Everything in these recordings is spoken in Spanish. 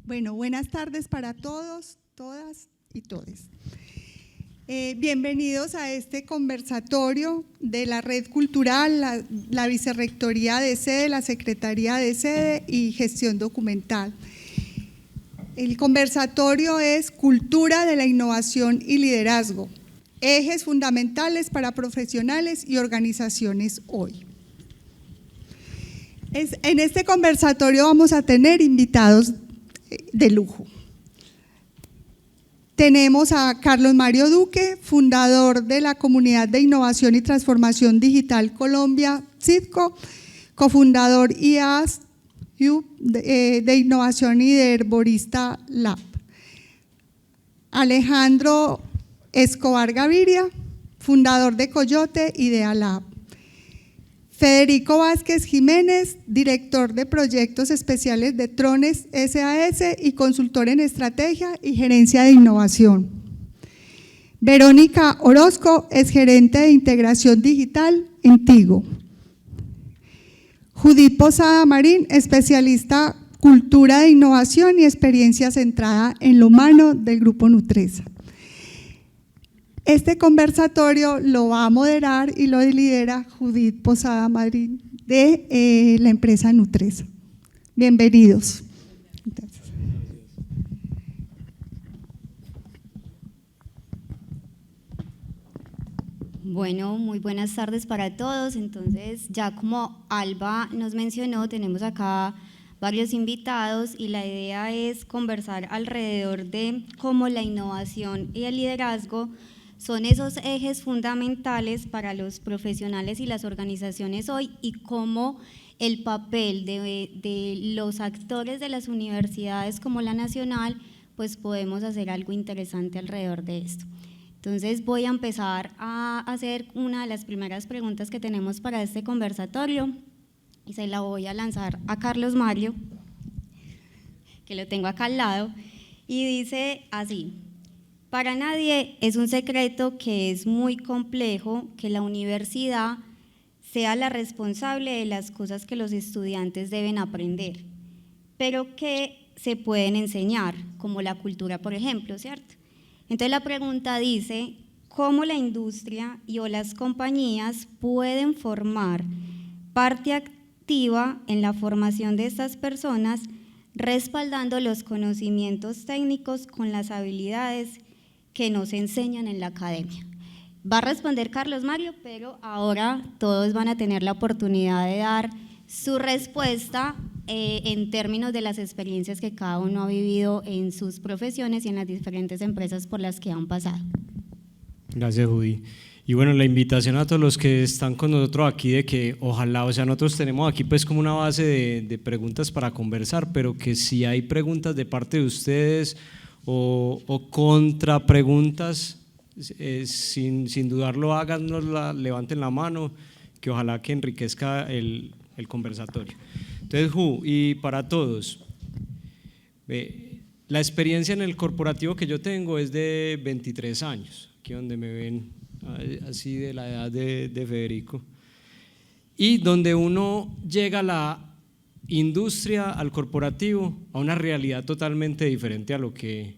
Bueno, buenas tardes para todos, todas y todes. Bienvenidos a este conversatorio de la Red Cultural, la Vicerrectoría de Sede, la Secretaría de Sede y Gestión Documental. El conversatorio es Cultura de la Innovación y Liderazgo, ejes fundamentales para profesionales y organizaciones hoy. En este conversatorio vamos a tener invitados de lujo. Tenemos a Carlos Mario Duque, fundador de la Comunidad de Innovación y Transformación Digital Colombia, CITCO, cofundador IAS de Innovación y de Herborista Lab. Alejandro Escobar Gaviria, fundador de Coyote Idea Lab. Federico Vázquez Jiménez, director de proyectos especiales de Trones SAS y consultor en estrategia y gerencia de innovación. Verónica Orozco es gerente de integración digital en Tigo. Judith Posada Marín, especialista cultura de innovación y experiencia centrada en lo humano del Grupo Nutresa. Este conversatorio lo va a moderar y lo lidera Judith Posada Marín de la empresa Nutresa. Bienvenidos. Bueno, muy buenas tardes para todos. Entonces, ya como Alba nos mencionó, tenemos acá varios invitados y la idea es conversar alrededor de cómo la innovación y el liderazgo son esos ejes fundamentales para los profesionales y las organizaciones hoy y cómo el papel de los actores de las universidades como la nacional, pues podemos hacer algo interesante alrededor de esto. Entonces voy a empezar a hacer una de las primeras preguntas que tenemos para este conversatorio y se la voy a lanzar a Carlos Mario, que lo tengo acá al lado, y dice así: para nadie es un secreto que es muy complejo que la universidad sea la responsable de las cosas que los estudiantes deben aprender, pero que se pueden enseñar, como la cultura, por ejemplo, ¿cierto? Entonces la pregunta dice, ¿cómo la industria y o las compañías pueden formar parte activa en la formación de estas personas, respaldando los conocimientos técnicos con las habilidades que nos enseñan en la academia? Va a responder Carlos Mario, pero ahora todos van a tener la oportunidad de dar su respuesta en términos de las experiencias que cada uno ha vivido en sus profesiones y en las diferentes empresas por las que han pasado. Gracias, Judy. Y bueno, la invitación a todos los que están con nosotros aquí de que ojalá, o sea, nosotros tenemos aquí pues como una base de preguntas para conversar, pero que si hay preguntas de parte de ustedes o contrapreguntas, sin dudarlo háganosla, levanten la mano, que ojalá que enriquezca el conversatorio. Entonces, y para todos, la experiencia en el corporativo que yo tengo es de 23 años, aquí donde me ven así de la edad de Federico, y donde uno llega a la industria, al corporativo, a una realidad totalmente diferente a lo que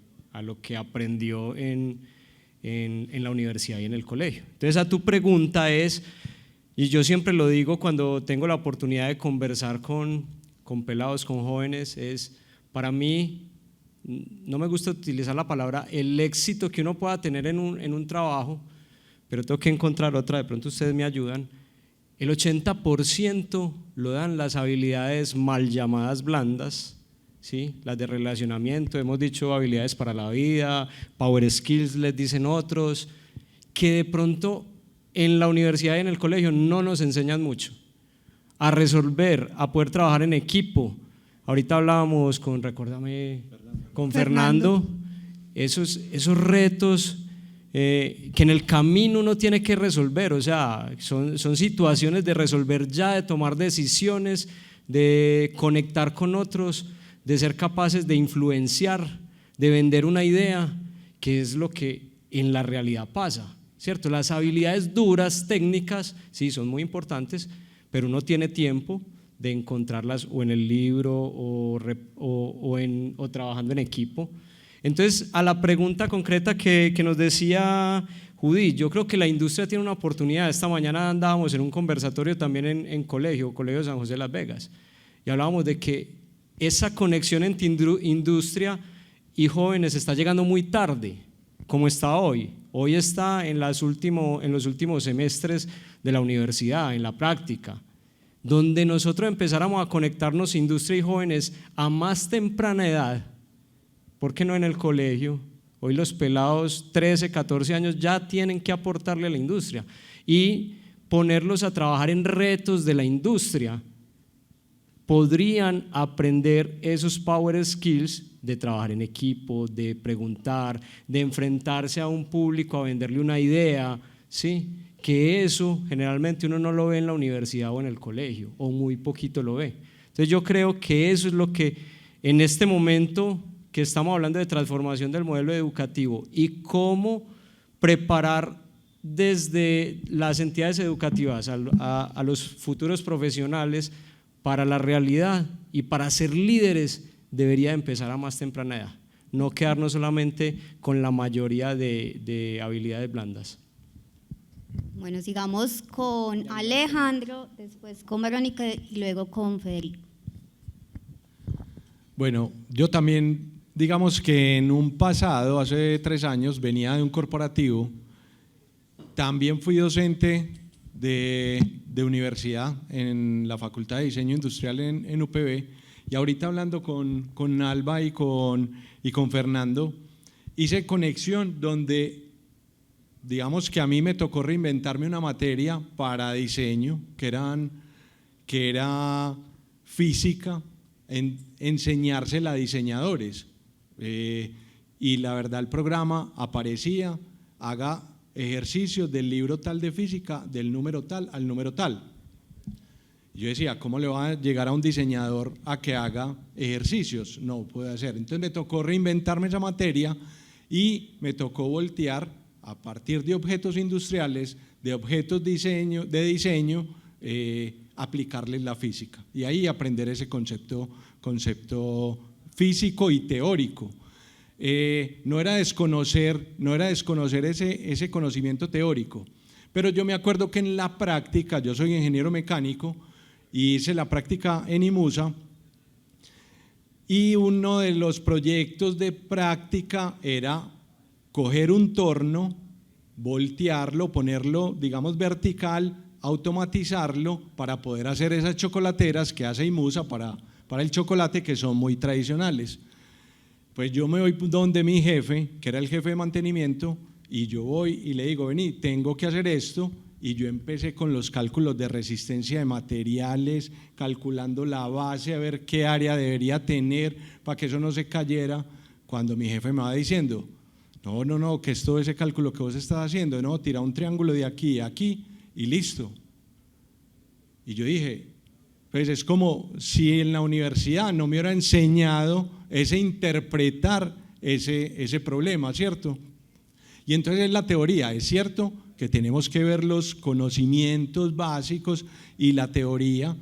aprendió en la universidad y en el colegio. Entonces, a tu pregunta es, y yo siempre lo digo cuando tengo la oportunidad de conversar con pelados, con jóvenes, es para mí, no me gusta utilizar la palabra el éxito que uno pueda tener en un trabajo, pero tengo que encontrar otra, de pronto ustedes me ayudan. El 80% lo dan las habilidades mal llamadas blandas, ¿sí? Las de relacionamiento, hemos dicho habilidades para la vida, power skills les dicen otros, que de pronto en la universidad y en el colegio no nos enseñan mucho a resolver, a poder trabajar en equipo. Ahorita hablábamos con Fernando, esos retos que en el camino uno tiene que resolver, o sea, son situaciones de resolver ya, de tomar decisiones, de conectar con otros, de ser capaces de influenciar, de vender una idea, que es lo que en la realidad pasa, ¿cierto? Las habilidades duras, técnicas, sí, son muy importantes, pero uno tiene tiempo de encontrarlas o en el libro o trabajando en equipo. Entonces, a la pregunta concreta que nos decía Judith, yo creo que la industria tiene una oportunidad. Esta mañana andábamos en un conversatorio también en Colegio San José de Las Vegas, y hablábamos de que esa conexión entre industria y jóvenes está llegando muy tarde, como está hoy. Hoy está en los últimos semestres de la universidad, en la práctica, donde nosotros empezáramos a conectarnos industria y jóvenes a más temprana edad. ¿Por qué no en el colegio? Hoy los pelados 13, 14 años ya tienen que aportarle a la industria y ponerlos a trabajar en retos de la industria. Podrían aprender esos power skills de trabajar en equipo, de preguntar, de enfrentarse a un público, a venderle una idea, ¿sí? Que eso generalmente uno no lo ve en la universidad o en el colegio, o muy poquito lo ve. Entonces yo creo que eso es lo que en este momento que estamos hablando de transformación del modelo educativo y cómo preparar desde las entidades educativas a los futuros profesionales para la realidad y para ser líderes, debería empezar a más temprana edad, no quedarnos solamente con la mayoría de habilidades blandas. Bueno, sigamos con Alejandro, después con Verónica y luego con Federico. Bueno, yo también, digamos que en un pasado, hace 3 años, venía de un corporativo, también fui docente de universidad en la Facultad de Diseño Industrial en UPB, y ahorita hablando con Alba y con Fernando, hice conexión donde, digamos que a mí me tocó reinventarme una materia para diseño, que era física, enseñársela a diseñadores, y la verdad el programa aparecía, haga ejercicios del libro tal de física, del número tal al número tal. Yo decía, ¿cómo le va a llegar a un diseñador a que haga ejercicios? No puede hacer. Entonces me tocó reinventarme esa materia y me tocó voltear a partir de objetos industriales, de objetos de diseño, aplicarles la física y ahí aprender ese concepto físico y teórico. No era desconocer ese conocimiento teórico, pero yo me acuerdo que en la práctica, yo soy ingeniero mecánico y hice la práctica en IMUSA, y uno de los proyectos de práctica era coger un torno, voltearlo, ponerlo, digamos, vertical, automatizarlo para poder hacer esas chocolateras que hace IMUSA para el chocolate, que son muy tradicionales. Pues yo me voy donde mi jefe, que era el jefe de mantenimiento, y yo voy y le digo, vení, tengo que hacer esto, y yo empecé con los cálculos de resistencia de materiales, calculando la base, a ver qué área debería tener para que eso no se cayera, cuando mi jefe me va diciendo, no, que es todo ese cálculo que vos estás haciendo, no, tira un triángulo de aquí a aquí y listo. Y yo dije, pues es como si en la universidad no me hubiera enseñado ese interpretar ese problema, ¿cierto? Y entonces es la teoría, es cierto que tenemos que ver los conocimientos básicos y la teoría,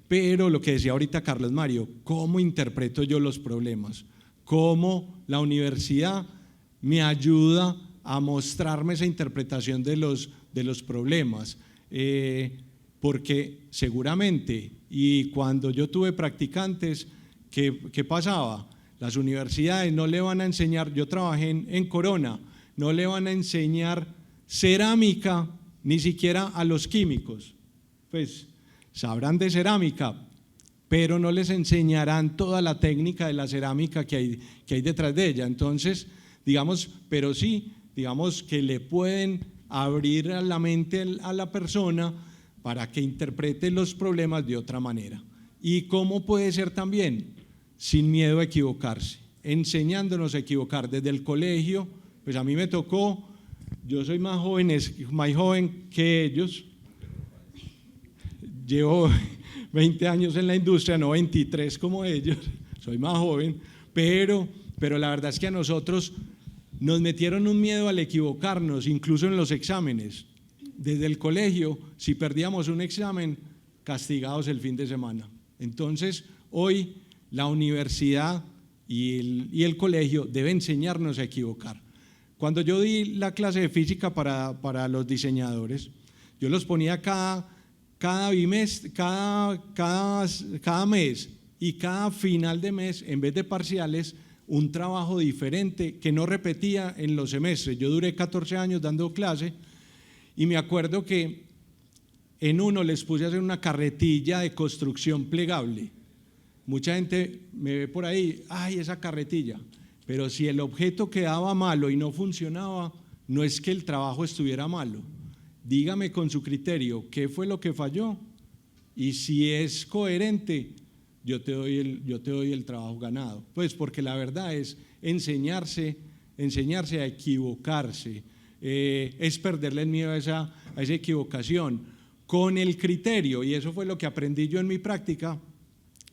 pero lo que decía ahorita Carlos Mario, ¿cómo interpreto yo los problemas? ¿Cómo la universidad me ayuda a mostrarme esa interpretación de los problemas? Porque seguramente, y cuando yo tuve practicantes, ¿qué pasaba? Las universidades no le van a enseñar, yo trabajé en Corona, no le van a enseñar cerámica ni siquiera a los químicos, pues sabrán de cerámica, pero no les enseñarán toda la técnica de la cerámica que hay detrás de ella. Entonces, digamos, pero sí, digamos que le pueden abrir la mente a la persona para que interprete los problemas de otra manera. ¿Y cómo puede ser también? Sin miedo a equivocarse, enseñándonos a equivocar desde el colegio. Pues a mí me tocó, yo soy más joven que ellos, llevo 20 años en la industria, no 23 como ellos, soy más joven, pero la verdad es que a nosotros nos metieron un miedo al equivocarnos, incluso en los exámenes. Desde el colegio, si perdíamos un examen, castigados el fin de semana. Entonces, hoy la universidad y el colegio deben enseñarnos a equivocar. Cuando yo di la clase de física para los diseñadores, yo los ponía cada mes y cada final de mes, en vez de parciales, un trabajo diferente que no repetía en los semestres. Yo duré 14 años dando clase y me acuerdo que en uno les puse a hacer una carretilla de construcción plegable. Mucha gente me ve por ahí, ¡ay, esa carretilla! Pero si el objeto quedaba malo y no funcionaba, no es que el trabajo estuviera malo. Dígame con su criterio qué fue lo que falló y si es coherente, yo te doy el trabajo ganado. Pues porque la verdad es enseñarse a equivocarse, es perderle el miedo a esa equivocación con el criterio, y eso fue lo que aprendí yo en mi práctica.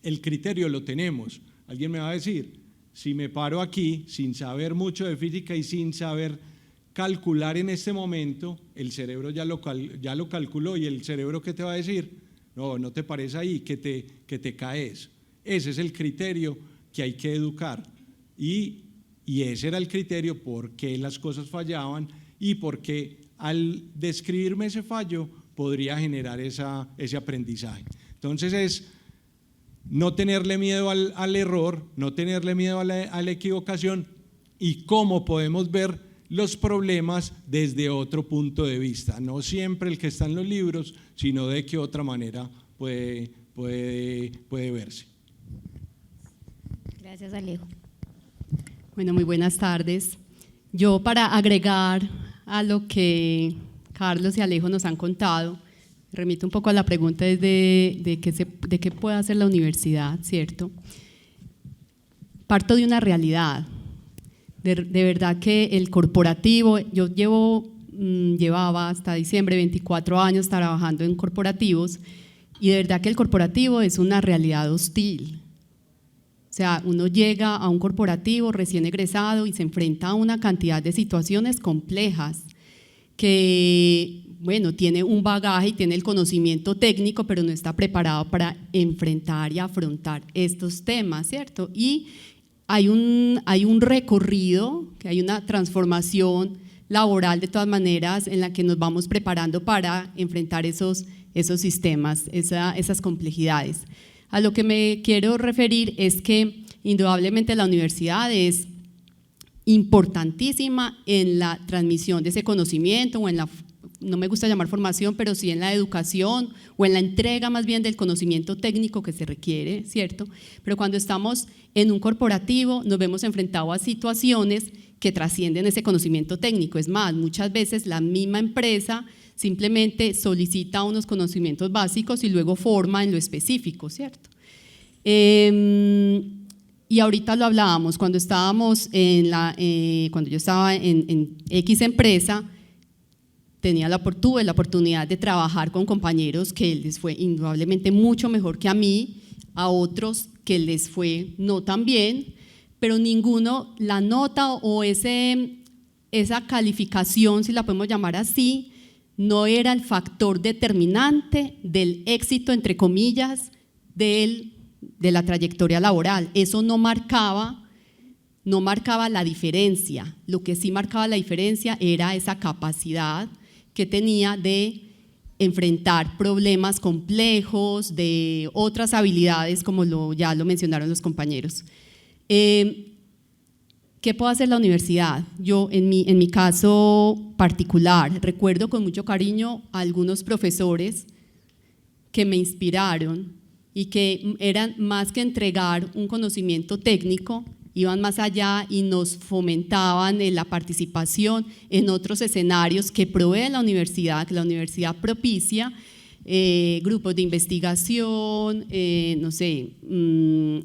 El criterio lo tenemos. Alguien me va a decir, si me paro aquí sin saber mucho de física y sin saber calcular en este momento, el cerebro ya lo calculó, y el cerebro ¿qué te va a decir? No te pares ahí, que te caes. Ese es el criterio que hay que educar, y ese era el criterio por qué las cosas fallaban y por qué al describirme ese fallo podría generar ese aprendizaje. Entonces es no tenerle miedo al error, no tenerle miedo a la equivocación, y cómo podemos ver los problemas desde otro punto de vista, no siempre el que está en los libros, sino de qué otra manera puede verse. Gracias, Alejo. Bueno, muy buenas tardes. Yo, para agregar a lo que Carlos y Alejo nos han contado, remito un poco a la pregunta de qué puede hacer la universidad, ¿cierto? Parto de una realidad. De verdad que el corporativo, yo llevaba hasta diciembre 24 años trabajando en corporativos, y de verdad que el corporativo es una realidad hostil. O sea, uno llega a un corporativo recién egresado y se enfrenta a una cantidad de situaciones complejas que, bueno, tiene un bagaje y tiene el conocimiento técnico, pero no está preparado para enfrentar y afrontar estos temas, ¿cierto? Y hay un recorrido, que hay una transformación laboral de todas maneras en la que nos vamos preparando para enfrentar esos sistemas, esas complejidades. A lo que me quiero referir es que indudablemente la universidad es importantísima en la transmisión de ese conocimiento, o no me gusta llamar formación, pero sí en la educación o en la entrega más bien del conocimiento técnico que se requiere, ¿cierto? Pero cuando estamos en un corporativo nos vemos enfrentados a situaciones que trascienden ese conocimiento técnico. Es más, muchas veces la misma empresa simplemente solicita unos conocimientos básicos y luego forma en lo específico, ¿cierto? Y ahorita lo hablábamos, cuando estábamos cuando yo estaba en X empresa, tuve la oportunidad de trabajar con compañeros que les fue indudablemente mucho mejor que a mí, a otros que les fue no tan bien, pero ninguno, la nota o esa calificación, si la podemos llamar así, no era el factor determinante del éxito, entre comillas, de la trayectoria laboral. Eso no marcaba la diferencia. Lo que sí marcaba la diferencia era esa capacidad que tenía de enfrentar problemas complejos, de otras habilidades, como ya lo mencionaron los compañeros. ¿Qué puede hacer la universidad? Yo, en mi caso particular, recuerdo con mucho cariño a algunos profesores que me inspiraron y que eran más que entregar un conocimiento técnico, iban más allá y nos fomentaban la participación en otros escenarios que provee la universidad, que la universidad propicia, grupos de investigación,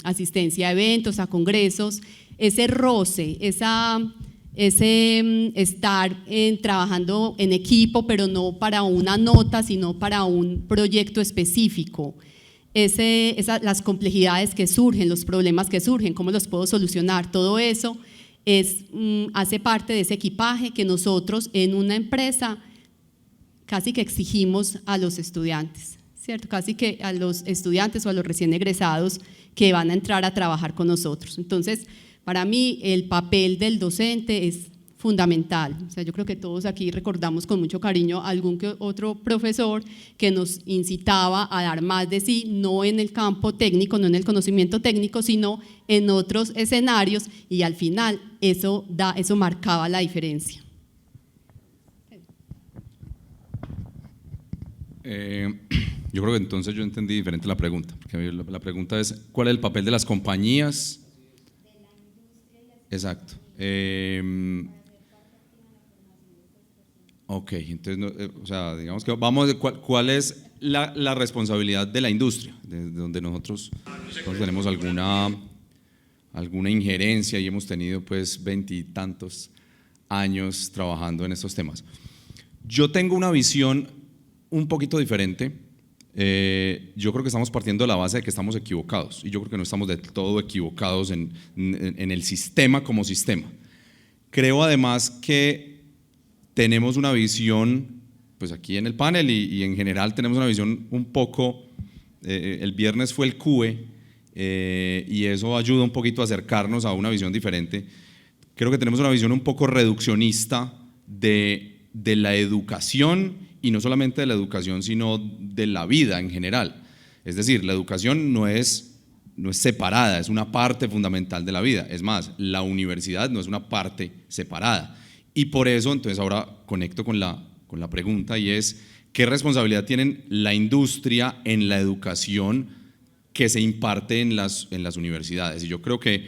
asistencia a eventos, a congresos, ese roce, ese estar trabajando en equipo, pero no para una nota, sino para un proyecto específico. Las complejidades que surgen, los problemas que surgen, cómo los puedo solucionar, todo eso hace parte de ese equipaje que nosotros en una empresa casi que exigimos a los estudiantes, ¿cierto? Casi que a los estudiantes o a los recién egresados que van a entrar a trabajar con nosotros. Entonces, para mí el papel del docente es fundamental. O sea, yo creo que todos aquí recordamos con mucho cariño a algún que otro profesor que nos incitaba a dar más de sí, no en el campo técnico, no en el conocimiento técnico, sino en otros escenarios, y al final eso marcaba la diferencia. Yo creo que entonces yo entendí diferente la pregunta, porque la pregunta es ¿cuál es el papel de las compañías? Exacto. Ok, entonces, o sea, digamos que vamos, ¿cuál es la responsabilidad de la industria? De donde nosotros tenemos alguna injerencia y hemos tenido pues 20 y tantos años trabajando en estos temas. Yo tengo una visión un poquito diferente. Yo creo que estamos partiendo de la base de que estamos equivocados, y yo creo que no estamos del todo equivocados en el sistema como sistema. Creo además que tenemos una visión, pues aquí en el panel y en general tenemos una visión un poco, el viernes fue el CUE, y eso ayuda un poquito a acercarnos a una visión diferente. Creo que tenemos una visión un poco reduccionista de la educación, y no solamente de la educación, sino de la vida en general. Es decir, la educación no es separada, es una parte fundamental de la vida. Es más, la universidad no es una parte separada. Y por eso, entonces ahora conecto con la pregunta, y es, ¿qué responsabilidad tienen la industria en la educación que se imparte en las universidades? Y yo creo que,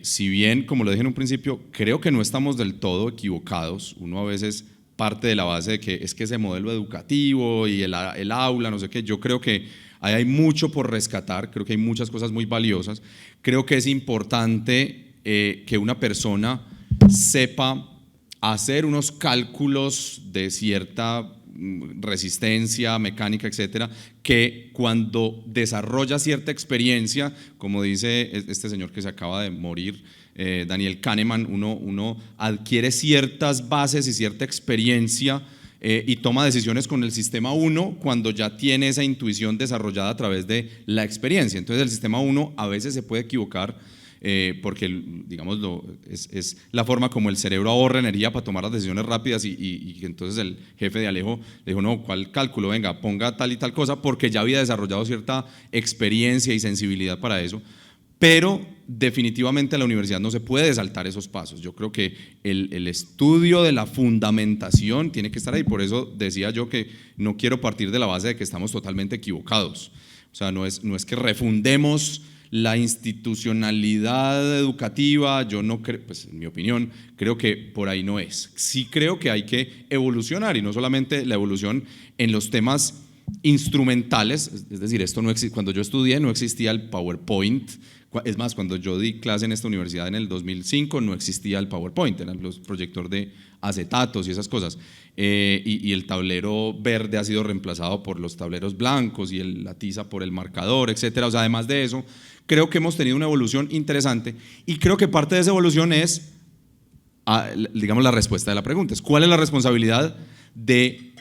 si bien, como lo dije en un principio, creo que no estamos del todo equivocados. Uno a veces parte de la base de que es que ese modelo educativo y el aula, no sé qué, yo creo que ahí hay mucho por rescatar, creo que hay muchas cosas muy valiosas. Creo que es importante que una persona sepa hacer unos cálculos de cierta resistencia, mecánica, etcétera, que cuando desarrolla cierta experiencia, como dice este señor que se acaba de morir, Daniel Kahneman, uno adquiere ciertas bases y cierta experiencia y toma decisiones con el sistema 1 cuando ya tiene esa intuición desarrollada a través de la experiencia. Entonces el sistema 1 a veces se puede equivocar, porque digámoslo, es la forma como el cerebro ahorra energía para tomar las decisiones rápidas, y entonces el jefe de Alejo le dijo, no, ¿cuál cálculo? Venga, ponga tal y tal cosa, porque ya había desarrollado cierta experiencia y sensibilidad para eso. Pero definitivamente la universidad no se puede saltar esos pasos. Yo creo que el estudio de la fundamentación tiene que estar ahí. Por eso decía yo que no quiero partir de la base de que estamos totalmente equivocados. O sea, no es que refundemos la institucionalidad educativa. Yo no creo, pues en mi opinión, creo que por ahí no es. Sí creo que hay que evolucionar, y no solamente la evolución en los temas instrumentales, es decir, esto no existe. Cuando yo estudié no existía el PowerPoint. Es más, cuando yo di clase en esta universidad en el 2005 no existía el PowerPoint, eran los proyectores de acetatos y esas cosas, y el tablero verde ha sido reemplazado por los tableros blancos, y la tiza por el marcador, etcétera. O sea, además de eso, creo que hemos tenido una evolución interesante, y creo que parte de esa evolución es, digamos, la respuesta de la pregunta, es ¿cuál es la responsabilidad de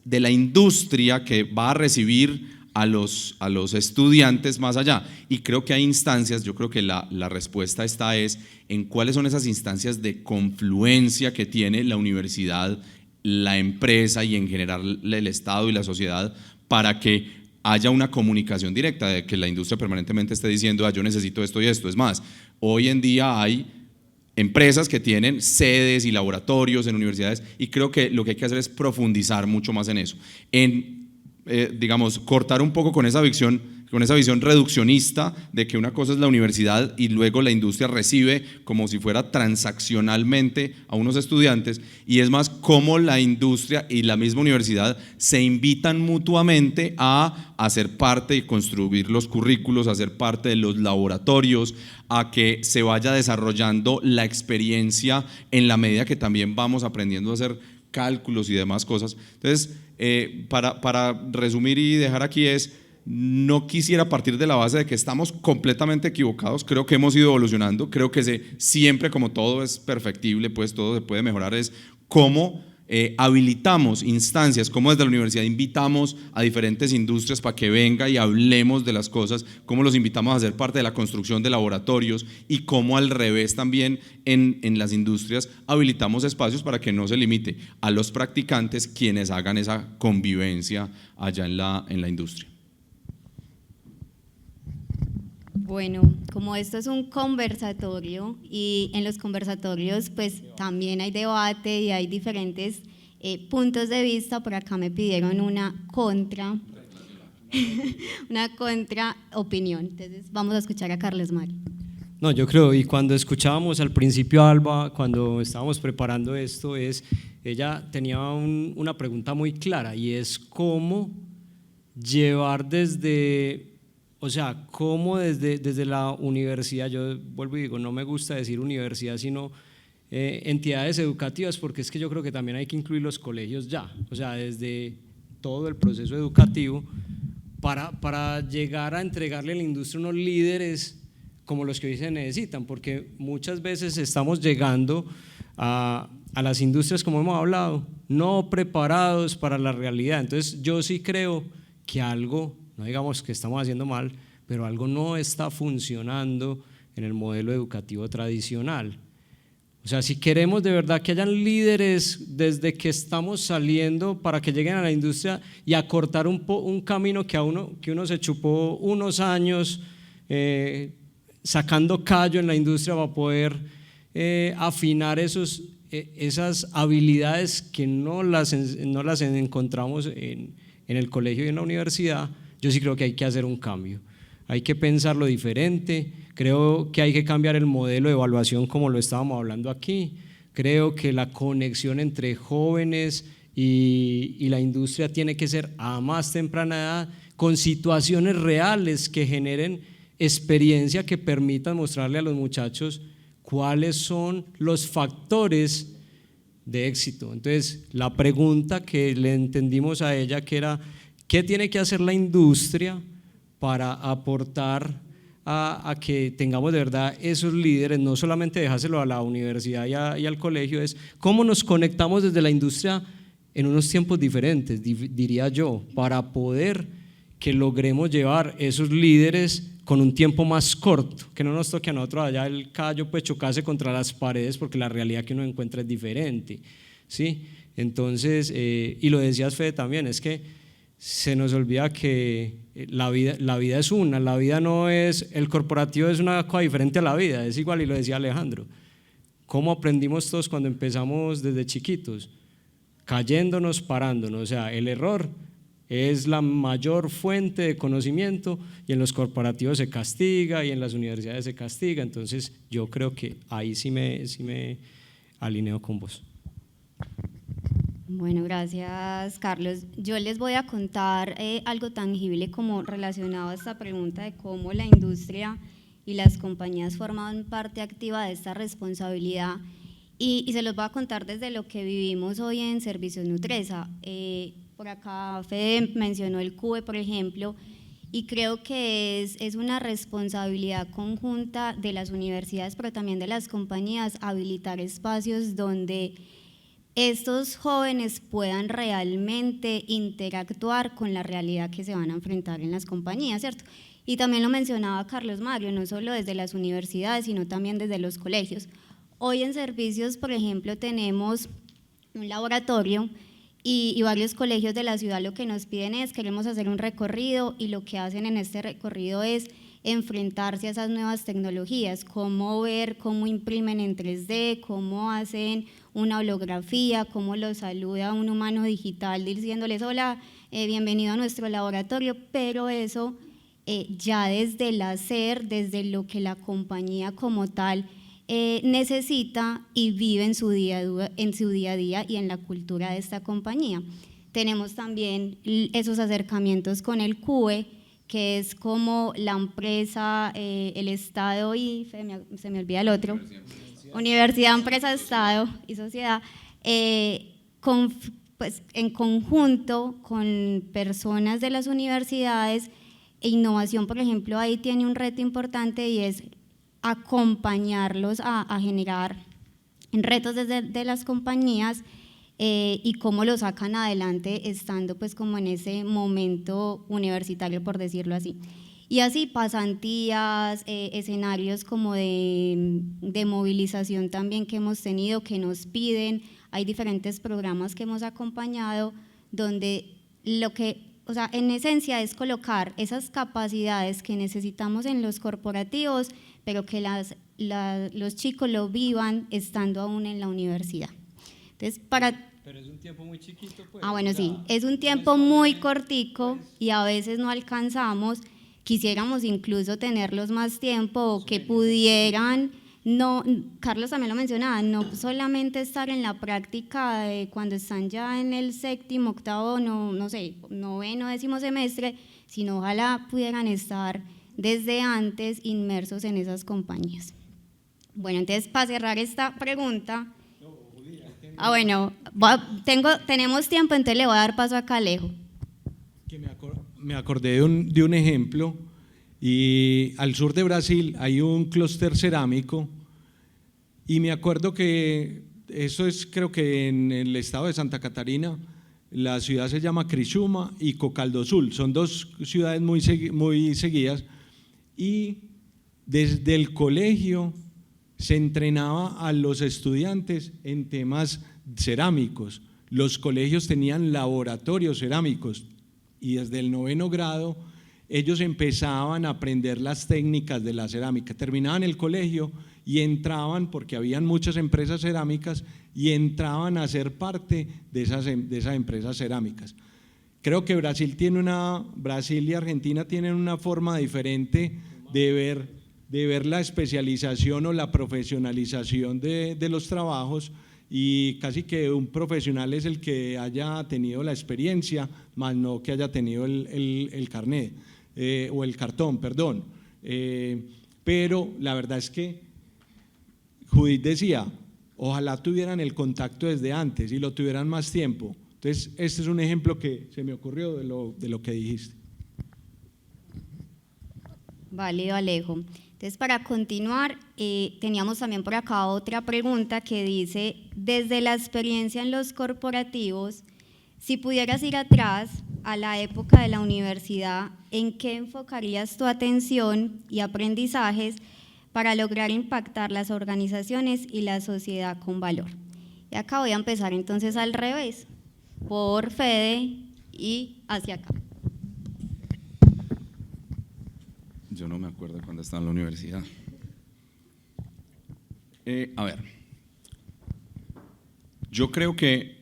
la industria que va a recibir a los estudiantes más allá? Y creo que hay instancias, yo creo que la respuesta está es en cuáles son esas instancias de confluencia que tiene la universidad, la empresa y en general el Estado y la sociedad, para que haya una comunicación directa, de que la industria permanentemente esté diciendo, yo necesito esto y esto. Es más, hoy en día hay empresas que tienen sedes y laboratorios en universidades, y creo que lo que hay que hacer es profundizar mucho más en eso, digamos, cortar un poco con esa visión reduccionista de que una cosa es la universidad y luego la industria recibe como si fuera transaccionalmente a unos estudiantes, y es más cómo la industria y la misma universidad se invitan mutuamente a hacer parte y construir los currículos, a ser parte de los laboratorios, a que se vaya desarrollando la experiencia en la medida que también vamos aprendiendo a hacer cálculos y demás cosas. Entonces, para resumir y dejar aquí no quisiera partir de la base de que estamos completamente equivocados. Creo que hemos ido evolucionando, creo que siempre, como todo es perfectible, pues todo se puede mejorar, es cómo habilitamos instancias, como desde la universidad invitamos a diferentes industrias para que venga y hablemos de las cosas, cómo los invitamos a ser parte de la construcción de laboratorios y cómo al revés también en las industrias habilitamos espacios para que no se limite a los practicantes quienes hagan esa convivencia allá en la industria. Bueno, como esto es un conversatorio y en los conversatorios pues también hay debate y hay diferentes puntos de vista, por acá me pidieron una contra opinión, entonces vamos a escuchar a Carlos Mario. No, yo creo, y cuando escuchábamos al principio a Alba, cuando estábamos preparando esto, ella tenía una pregunta muy clara y es cómo llevar cómo desde la universidad, yo vuelvo y digo, no me gusta decir universidad, sino entidades educativas, porque es que yo creo que también hay que incluir los colegios ya, o sea, desde todo el proceso educativo, para llegar a entregarle a la industria unos líderes como los que hoy se necesitan, porque muchas veces estamos llegando a las industrias, como hemos hablado, no preparados para la realidad. Entonces yo sí creo que algo, no digamos que estamos haciendo mal, pero algo no está funcionando en el modelo educativo tradicional. O sea, si queremos de verdad que hayan líderes desde que estamos saliendo para que lleguen a la industria y acortar un camino que uno se chupó unos años sacando callo en la industria para poder afinar esas habilidades que no las encontramos en el colegio y en la universidad, yo sí creo que hay que hacer un cambio, hay que pensarlo diferente, creo que hay que cambiar el modelo de evaluación como lo estábamos hablando aquí, creo que la conexión entre jóvenes y la industria tiene que ser a más temprana edad, con situaciones reales que generen experiencia que permitan mostrarle a los muchachos cuáles son los factores de éxito. Entonces, la pregunta que le entendimos a ella que era, ¿qué tiene que hacer la industria para aportar a que tengamos de verdad esos líderes? No solamente dejárselo a la universidad y al colegio, es cómo nos conectamos desde la industria en unos tiempos diferentes, diría yo, para poder que logremos llevar esos líderes con un tiempo más corto, que no nos toque a nosotros allá el callo pues chocarse contra las paredes porque la realidad que uno encuentra es diferente, ¿sí? Entonces, y lo decías Fede también, es que se nos olvida que la vida es una, la vida no es, el corporativo es una cosa diferente a la vida, es igual, y lo decía Alejandro, ¿cómo aprendimos todos cuando empezamos desde chiquitos? Cayéndonos, parándonos, o sea, el error es la mayor fuente de conocimiento y en los corporativos se castiga y en las universidades se castiga, entonces yo creo que ahí sí me alineo con vos. Bueno, gracias Carlos. Yo les voy a contar algo tangible como relacionado a esta pregunta de cómo la industria y las compañías forman parte activa de esta responsabilidad y se los voy a contar desde lo que vivimos hoy en Servicios Nutresa. Por acá Fede mencionó el CUE, por ejemplo, y creo que es una responsabilidad conjunta de las universidades, pero también de las compañías, habilitar espacios donde estos jóvenes puedan realmente interactuar con la realidad que se van a enfrentar en las compañías, ¿cierto? Y también lo mencionaba Carlos Mario, no solo desde las universidades, sino también desde los colegios. Hoy en Servicios, por ejemplo, tenemos un laboratorio y varios colegios de la ciudad lo que nos piden es, queremos hacer un recorrido y lo que hacen en este recorrido es enfrentarse a esas nuevas tecnologías, cómo ver, cómo imprimen en 3D, cómo hacen una holografía, cómo los saluda un humano digital diciéndoles hola, bienvenido a nuestro laboratorio, pero eso ya desde el hacer, desde lo que la compañía como tal necesita y vive en su día a día y en la cultura de esta compañía. Tenemos también esos acercamientos con el CUE, que es como la empresa, el Estado y se me olvida el otro, Universidad, Empresa, Estado y Sociedad, pues, en conjunto con personas de las universidades e innovación, por ejemplo, ahí tiene un reto importante y es acompañarlos a generar retos desde las compañías y cómo lo sacan adelante estando pues como en ese momento universitario, por decirlo así. Y así pasantías, escenarios como de movilización también que hemos tenido, que nos piden. Hay diferentes programas que hemos acompañado donde lo que, o sea, en esencia es colocar esas capacidades que necesitamos en los corporativos, pero que los chicos lo vivan estando aún en la universidad. Entonces, pero es un tiempo muy chiquito, pues. bueno, sí, es un tiempo muy cortico y a veces no alcanzamos. Quisiéramos incluso tenerlos más tiempo o que pudieran, no, Carlos también lo mencionaba, no solamente estar en la práctica de cuando están ya en el séptimo, octavo, no sé, noveno, décimo semestre, sino ojalá pudieran estar desde antes inmersos en esas compañías. Bueno, entonces para cerrar esta pregunta, bueno, tenemos tiempo, entonces le voy a dar paso acá a Alejo. Que me acordé de un ejemplo, y al sur de Brasil hay un clúster cerámico, y me acuerdo que eso es, creo que en el estado de Santa Catarina, la ciudad se llama Criciúma y Cocal do Sul, son dos ciudades muy seguidas, y desde el colegio se entrenaba a los estudiantes en temas cerámicos. Los colegios tenían laboratorios cerámicos y desde el 9º grado ellos empezaban a aprender las técnicas de la cerámica. Terminaban el colegio y entraban, porque habían muchas empresas cerámicas, y entraban a ser parte de esas empresas cerámicas. Creo que Brasil y Argentina tienen una forma diferente de ver la especialización o la profesionalización de los trabajos, y casi que un profesional es el que haya tenido la experiencia, más no que haya tenido el carnet o el cartón, perdón. Pero la verdad es que Judith decía, ojalá tuvieran el contacto desde antes y lo tuvieran más tiempo. Entonces, este es un ejemplo que se me ocurrió de lo que dijiste. Válido, Alejo. Entonces, para continuar, teníamos también por acá otra pregunta que dice, desde la experiencia en los corporativos, si pudieras ir atrás a la época de la universidad, ¿en qué enfocarías tu atención y aprendizajes para lograr impactar las organizaciones y la sociedad con valor? Y acá voy a empezar entonces al revés, por Fede y hacia acá. Yo no me acuerdo cuando estaba en la universidad. A ver, yo creo que,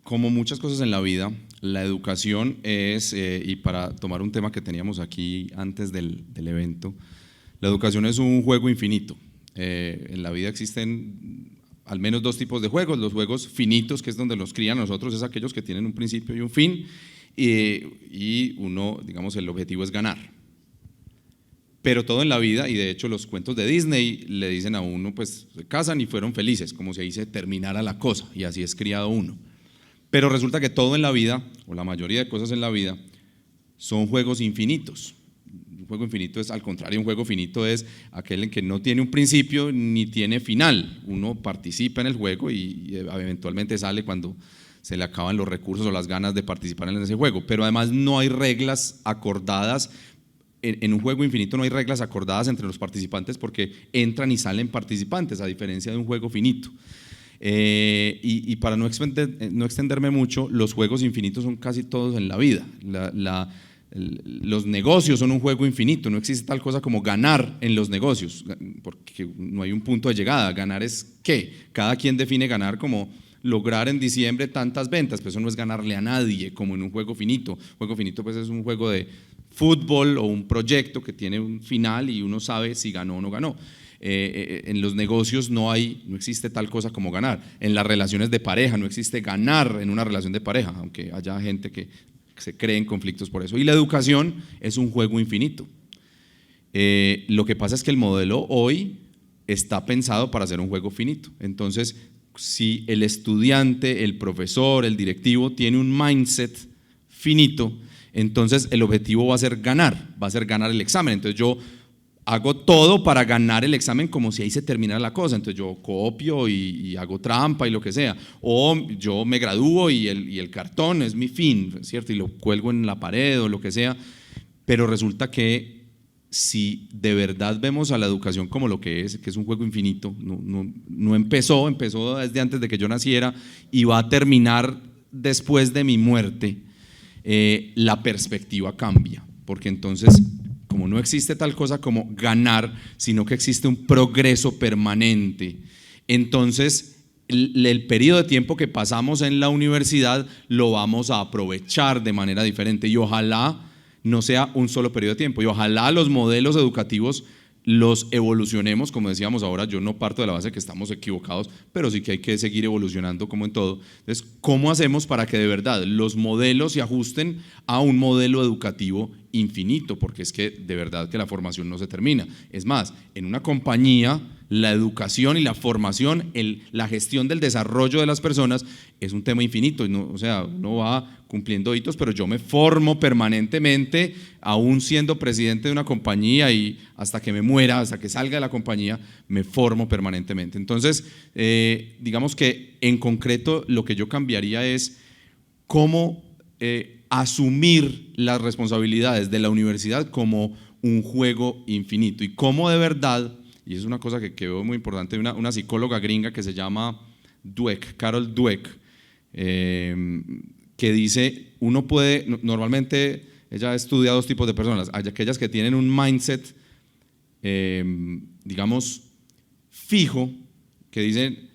como muchas cosas en la vida, la educación es, y para tomar un tema que teníamos aquí antes del evento, la educación es un juego infinito. En la vida existen al menos dos tipos de juegos: los juegos finitos, que es donde los crían nosotros, es aquellos que tienen un principio y un fin, y uno, digamos, el objetivo es ganar. Pero todo en la vida, y de hecho los cuentos de Disney le dicen a uno, pues se casan y fueron felices, como si ahí se terminara la cosa, y así es criado uno. Pero resulta que todo en la vida, o la mayoría de cosas en la vida, son juegos infinitos. Un juego infinito es, al contrario, un juego finito es aquel en que no tiene un principio ni tiene final. Uno participa en el juego y eventualmente sale cuando se le acaban los recursos o las ganas de participar en ese juego. Pero además no hay reglas acordadas. En un juego infinito no hay reglas acordadas entre los participantes, porque entran y salen participantes, a diferencia de un juego finito. Y para no extenderme mucho, los juegos infinitos son casi todos en la vida. Los negocios son un juego infinito, no existe tal cosa como ganar en los negocios, porque no hay un punto de llegada. Ganar es ¿qué? Cada quien define ganar como lograr en diciembre tantas ventas, pero eso no es ganarle a nadie como en un juego finito. Juego finito pues es un juego de fútbol o un proyecto que tiene un final y uno sabe si ganó o no ganó. En los negocios no existe tal cosa como ganar. En las relaciones de pareja no existe ganar en una relación de pareja, aunque haya gente que se cree en conflictos por eso. Y la educación es un juego infinito. Lo que pasa es que el modelo hoy está pensado para ser un juego finito. Entonces, si el estudiante, el profesor, el directivo tiene un mindset finito, entonces el objetivo va a ser ganar el examen. Entonces yo hago todo para ganar el examen como si ahí se terminara la cosa. Entonces yo copio y hago trampa y lo que sea. O yo me gradúo y el cartón es mi fin, ¿cierto? Y lo cuelgo en la pared o lo que sea. Pero resulta que si de verdad vemos a la educación como lo que es un juego infinito, no empezó desde antes de que yo naciera y va a terminar después de mi muerte, la perspectiva cambia. Porque entonces, como no existe tal cosa como ganar, sino que existe un progreso permanente, entonces el periodo de tiempo que pasamos en la universidad lo vamos a aprovechar de manera diferente y ojalá no sea un solo periodo de tiempo y ojalá los modelos educativos los evolucionemos, como decíamos ahora, yo no parto de la base que estamos equivocados, pero sí que hay que seguir evolucionando como en todo. Entonces, ¿cómo hacemos para que de verdad los modelos se ajusten a un modelo educativo infinito? Porque es que de verdad que la formación no se termina. Es más, en una compañía, la educación y la formación, la gestión del desarrollo de las personas es un tema infinito. O sea, uno va cumpliendo hitos, pero yo me formo permanentemente, aún siendo presidente de una compañía y hasta que me muera, hasta que salga de la compañía, me formo permanentemente. Entonces, digamos que en concreto lo que yo cambiaría es cómo asumir las responsabilidades de la universidad como un juego infinito y cómo de verdad, y es una cosa que veo muy importante, una psicóloga gringa que se llama Dweck, Carol Dweck, que dice, uno puede, normalmente ella estudia dos tipos de personas, hay aquellas que tienen un mindset, digamos, fijo, que dicen,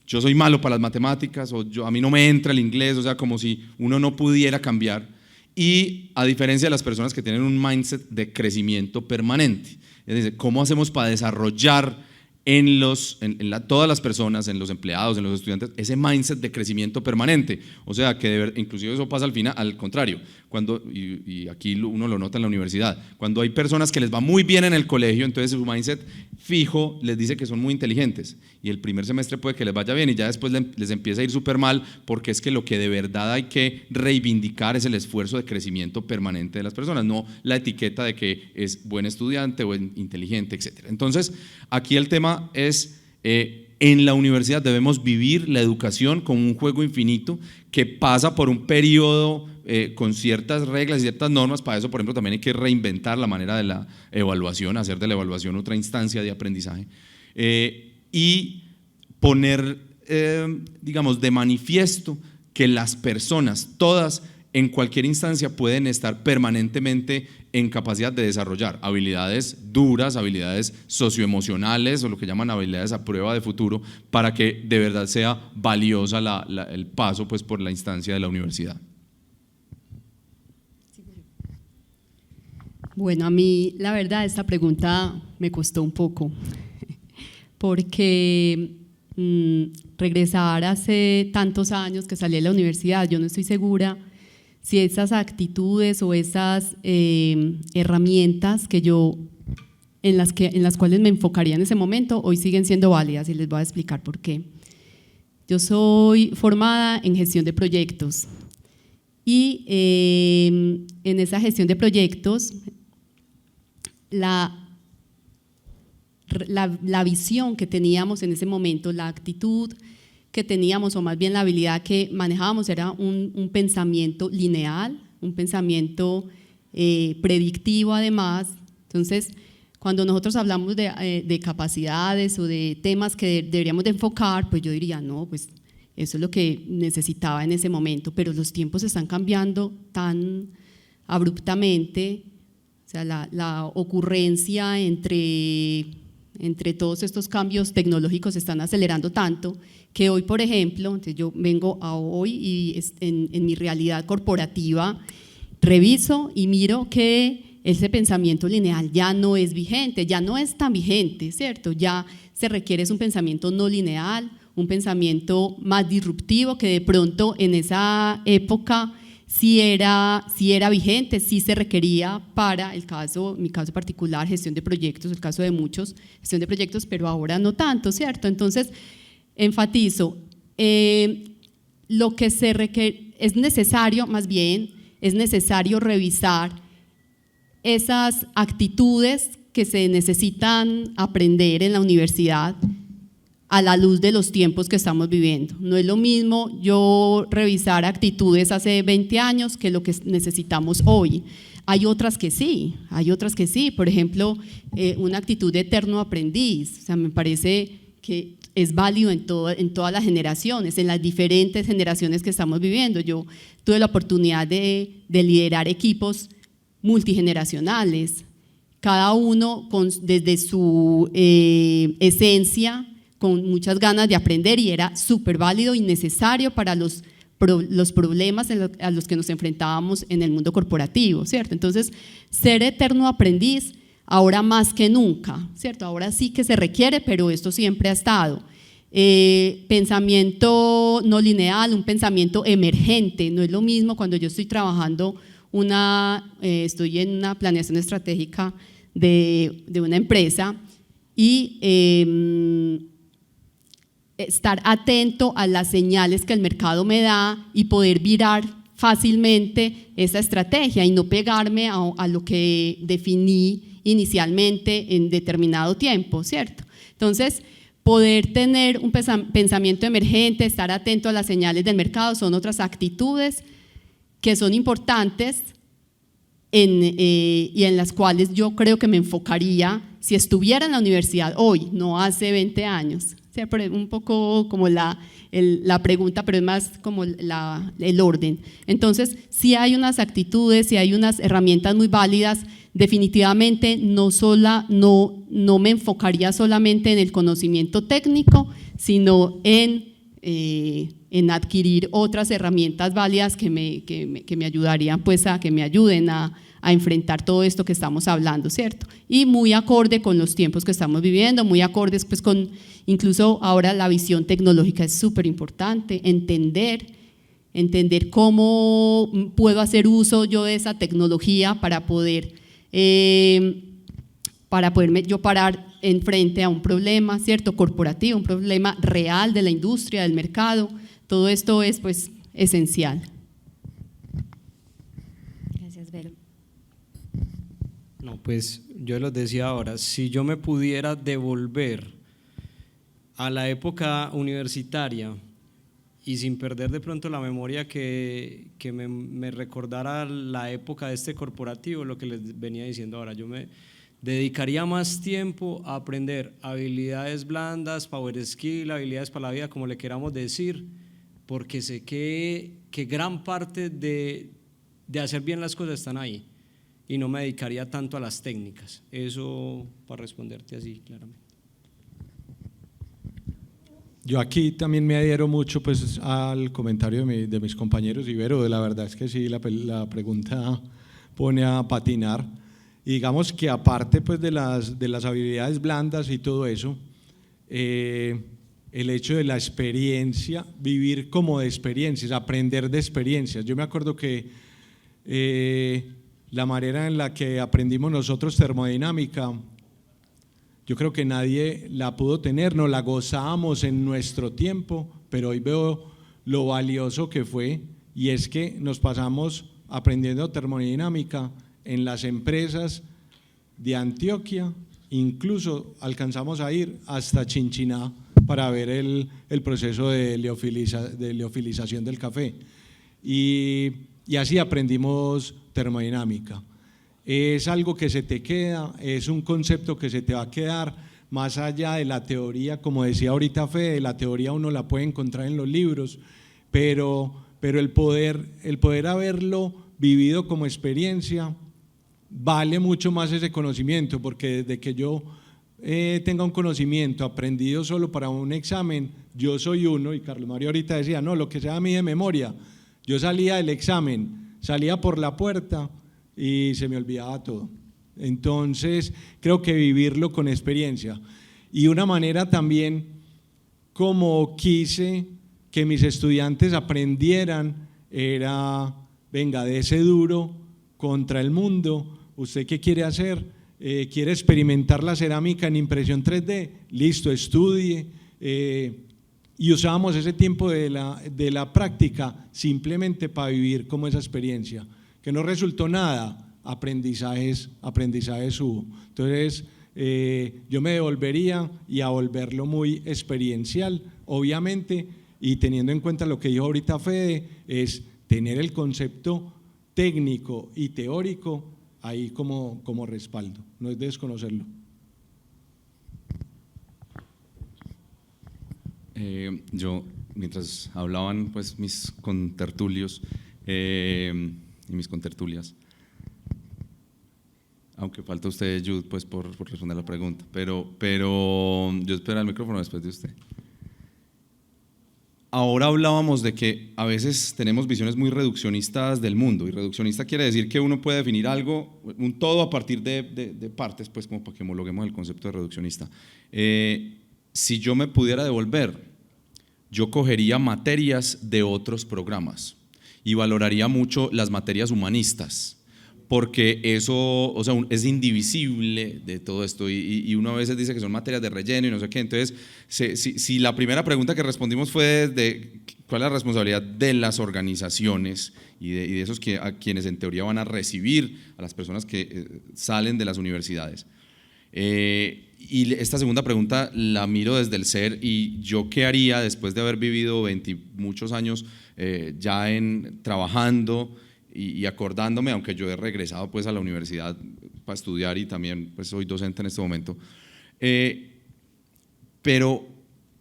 yo soy malo para las matemáticas, o a mí no me entra el inglés, o sea, como si uno no pudiera cambiar, y a diferencia de las personas que tienen un mindset de crecimiento permanente, es decir, ¿cómo hacemos para desarrollar todas las personas, en los empleados, en los estudiantes, ese mindset de crecimiento permanente? O sea, que inclusive eso pasa al contrario, y aquí uno lo nota en la universidad, cuando hay personas que les va muy bien en el colegio, entonces su mindset fijo les dice que son muy inteligentes, y el primer semestre puede que les vaya bien y ya después les empieza a ir súper mal, porque es que lo que de verdad hay que reivindicar es el esfuerzo de crecimiento permanente de las personas, no la etiqueta de que es buen estudiante o inteligente, etc. Entonces, aquí el tema es, en la universidad debemos vivir la educación como un juego infinito que pasa por un periodo con ciertas reglas y ciertas normas. Para eso, por ejemplo, también hay que reinventar la manera de la evaluación, hacer de la evaluación otra instancia de aprendizaje, y poner, digamos, de manifiesto que las personas, todas, en cualquier instancia pueden estar permanentemente en capacidad de desarrollar habilidades duras, habilidades socioemocionales o lo que llaman habilidades a prueba de futuro, para que de verdad sea valiosa el paso pues, por la instancia de la universidad. Bueno, a mí la verdad esta pregunta me costó un poco porque regresar hace tantos años que salí de la universidad, yo no estoy segura si esas actitudes o esas herramientas en las cuales me enfocaría en ese momento hoy siguen siendo válidas, y les voy a explicar por qué. Yo soy formada en gestión de proyectos y en esa gestión de proyectos la visión que teníamos en ese momento, la actitud que teníamos, o más bien la habilidad que manejábamos, era un pensamiento lineal, un pensamiento predictivo además. Entonces, cuando nosotros hablamos de capacidades o de temas que deberíamos de enfocar, pues yo diría, no, pues eso es lo que necesitaba en ese momento, pero los tiempos están cambiando tan abruptamente, o sea, la ocurrencia entre todos estos cambios tecnológicos se están acelerando tanto que hoy, por ejemplo, entonces yo vengo a hoy y en mi realidad corporativa reviso y miro que ese pensamiento lineal ya no es vigente, ya no es tan vigente, ¿cierto? Ya se requiere un pensamiento no lineal, un pensamiento más disruptivo que de pronto en esa época sí era vigente, sí se requería para mi caso particular, gestión de proyectos, el caso de muchos, gestión de proyectos, pero ahora no tanto, ¿cierto? Entonces, enfatizo, lo que se requiere, es necesario revisar esas actitudes que se necesitan aprender en la universidad a la luz de los tiempos que estamos viviendo. No es lo mismo yo revisar actitudes hace 20 años que lo que necesitamos hoy. Hay otras que sí. Por ejemplo, una actitud de eterno aprendiz. O sea, me parece que es válido en todas las generaciones, en las diferentes generaciones que estamos viviendo. Yo tuve la oportunidad de liderar equipos multigeneracionales, cada uno desde su esencia, con muchas ganas de aprender, y era súper válido y necesario para los problemas a los que nos enfrentábamos en el mundo corporativo, ¿cierto? Entonces, ser eterno aprendiz ahora más que nunca, ¿cierto? Ahora sí que se requiere, pero esto siempre ha estado. Pensamiento no lineal, un pensamiento emergente. No es lo mismo cuando yo estoy trabajando estoy en una planeación estratégica de una empresa y estar atento a las señales que el mercado me da y poder virar fácilmente esa estrategia y no pegarme a lo que definí inicialmente en determinado tiempo, ¿cierto? Entonces, poder tener un pensamiento emergente, estar atento a las señales del mercado, son otras actitudes que son importantes y en las cuales yo creo que me enfocaría si estuviera en la universidad hoy, no hace 20 años. O sea, un poco como la pregunta, pero es más como el orden. Entonces, sí hay unas actitudes, sí hay unas herramientas muy válidas. Definitivamente no me enfocaría solamente en el conocimiento técnico, sino en adquirir otras herramientas válidas que me ayudarían, pues, que me ayuden a enfrentar todo esto que estamos hablando, ¿cierto? Y muy acorde con los tiempos que estamos viviendo, muy acordes pues con, incluso ahora la visión tecnológica es súper importante, entender cómo puedo hacer uso yo de esa tecnología para poderme yo parar enfrente a un problema, ¿cierto? Corporativo, un problema real de la industria, del mercado. Todo esto es pues esencial. Gracias, Vero. No, pues yo les decía ahora, si yo me pudiera devolver a la época universitaria y sin perder de pronto la memoria que me recordara la época de este corporativo, lo que les venía diciendo ahora, yo me dedicaría más tiempo a aprender habilidades blandas, power skill, habilidades para la vida, como le queramos decir, porque sé que gran parte de hacer bien las cosas están ahí y no me dedicaría tanto a las técnicas. Eso para responderte así claramente. Yo aquí también me adhiero mucho pues al comentario de mis compañeros, Ibero. La verdad es que sí, la pregunta pone a patinar. Y digamos que aparte pues de las habilidades blandas y todo eso, el hecho de la experiencia, vivir como de experiencias, aprender de experiencias. Yo me acuerdo que la manera en la que aprendimos nosotros termodinámica, yo creo que nadie la pudo tener, no la gozábamos en nuestro tiempo, pero hoy veo lo valioso que fue, y es que nos pasamos aprendiendo termodinámica en las empresas de Antioquia, incluso alcanzamos a ir hasta Chinchiná para ver el proceso de liofilización del café, y así aprendimos termodinámica. Es algo que se te queda, es un concepto que se te va a quedar más allá de la teoría, como decía ahorita Fede, la teoría uno la puede encontrar en los libros, pero el poder haberlo vivido como experiencia vale mucho más ese conocimiento, porque desde que yo tenga un conocimiento aprendido solo para un examen, yo soy uno, y Carlos Mario ahorita decía, no, lo que sea a mí de memoria, yo salía del examen, salía por la puerta y se me olvidaba todo. Entonces creo que vivirlo con experiencia, y una manera también como quise que mis estudiantes aprendieran era, venga, de ese duro contra el mundo. ¿Usted qué quiere hacer? ¿Quiere experimentar la cerámica en impresión 3D? Listo, estudie. Y usábamos ese tiempo de la práctica simplemente para vivir como esa experiencia, que no resultó nada, aprendizajes hubo. Entonces, yo me devolvería y a volverlo muy experiencial, obviamente, y teniendo en cuenta lo que dijo ahorita Fede, es tener el concepto técnico y teórico ahí como respaldo, no es desconocerlo. Yo, mientras hablaban pues mis contertulios y mis contertulias, aunque falta usted, Jude, pues por responder la pregunta, pero yo espero el micrófono después de usted. Ahora hablábamos de que a veces tenemos visiones muy reduccionistas del mundo, y reduccionista quiere decir que uno puede definir algo, un todo a partir de partes, pues como para que homologuemos el concepto de reduccionista. Si yo me pudiera devolver, yo cogería materias de otros programas y valoraría mucho las materias humanistas, porque eso, o sea, es indivisible de todo esto, y uno a veces dice que son materias de relleno y no sé qué. Entonces, si la primera pregunta que respondimos fue de cuál es la responsabilidad de las organizaciones y de esos a quienes en teoría van a recibir a las personas que salen de las universidades, y esta segunda pregunta la miro desde el ser, y yo qué haría después de haber vivido 20 muchos años ya trabajando y acordándome, aunque yo he regresado pues a la universidad para estudiar y también pues soy docente en este momento, pero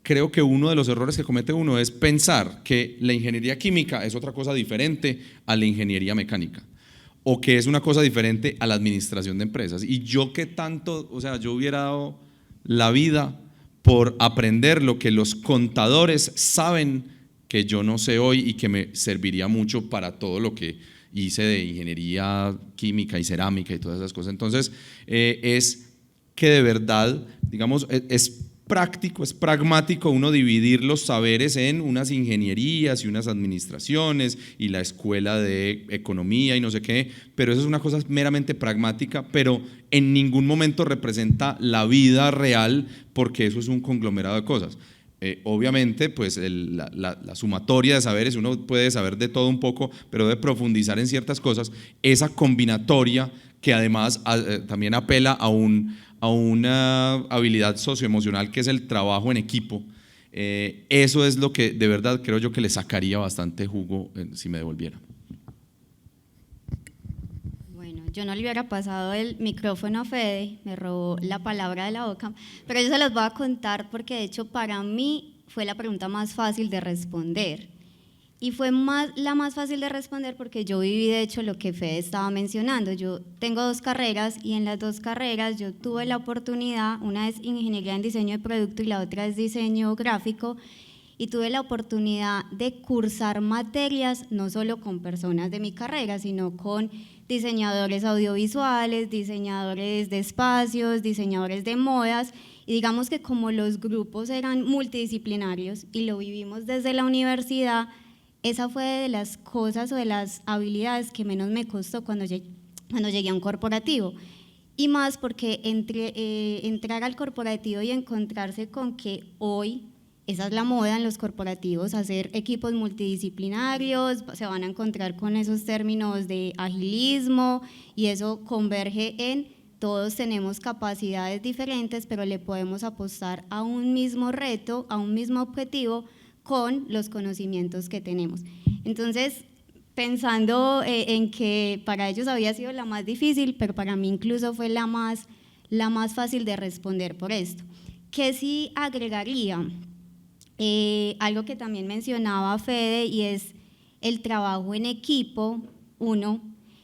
creo que uno de los errores que comete uno es pensar que la ingeniería química es otra cosa diferente a la ingeniería mecánica, o que es una cosa diferente a la administración de empresas. Y yo que tanto, o sea, yo hubiera dado la vida por aprender lo que los contadores saben que yo no sé hoy y que me serviría mucho para todo lo que hice de ingeniería química y cerámica y todas esas cosas. Entonces, es que de verdad, digamos, es práctico, es pragmático uno dividir los saberes en unas ingenierías y unas administraciones y la escuela de economía y no sé qué, pero eso es una cosa meramente pragmática, pero en ningún momento representa la vida real, porque eso es un conglomerado de cosas. Obviamente, pues la sumatoria de saberes, uno puede saber de todo un poco, pero debe profundizar en ciertas cosas. Esa combinatoria que además también apela a una habilidad socioemocional, que es el trabajo en equipo, eso es lo que de verdad creo yo que le sacaría bastante jugo si me devolviera. Bueno, yo no le hubiera pasado el micrófono a Fede, me robó la palabra de la boca, pero yo se los voy a contar porque de hecho para mí fue la pregunta más fácil de responder. Y fue la más fácil de responder porque yo viví de hecho lo que Fede estaba mencionando. Yo tengo 2 carreras y en las 2 carreras yo tuve la oportunidad, una es ingeniería en diseño de producto y la otra es diseño gráfico, y tuve la oportunidad de cursar materias no solo con personas de mi carrera, sino con diseñadores audiovisuales, diseñadores de espacios, diseñadores de modas, y digamos que como los grupos eran multidisciplinarios y lo vivimos desde la universidad, esa fue de las cosas o de las habilidades que menos me costó cuando llegué a un corporativo. Y más porque entrar al corporativo y encontrarse con que hoy esa es la moda en los corporativos, hacer equipos multidisciplinarios, se van a encontrar con esos términos de agilismo, y eso converge en todos tenemos capacidades diferentes, pero le podemos apostar a un mismo reto, a un mismo objetivo, con los conocimientos que tenemos. Entonces, pensando en que para ellos había sido la más difícil, pero para mí incluso fue la más fácil de responder por esto. ¿Qué sí agregaría? Algo que también mencionaba Fede, y es el trabajo en equipo, 1,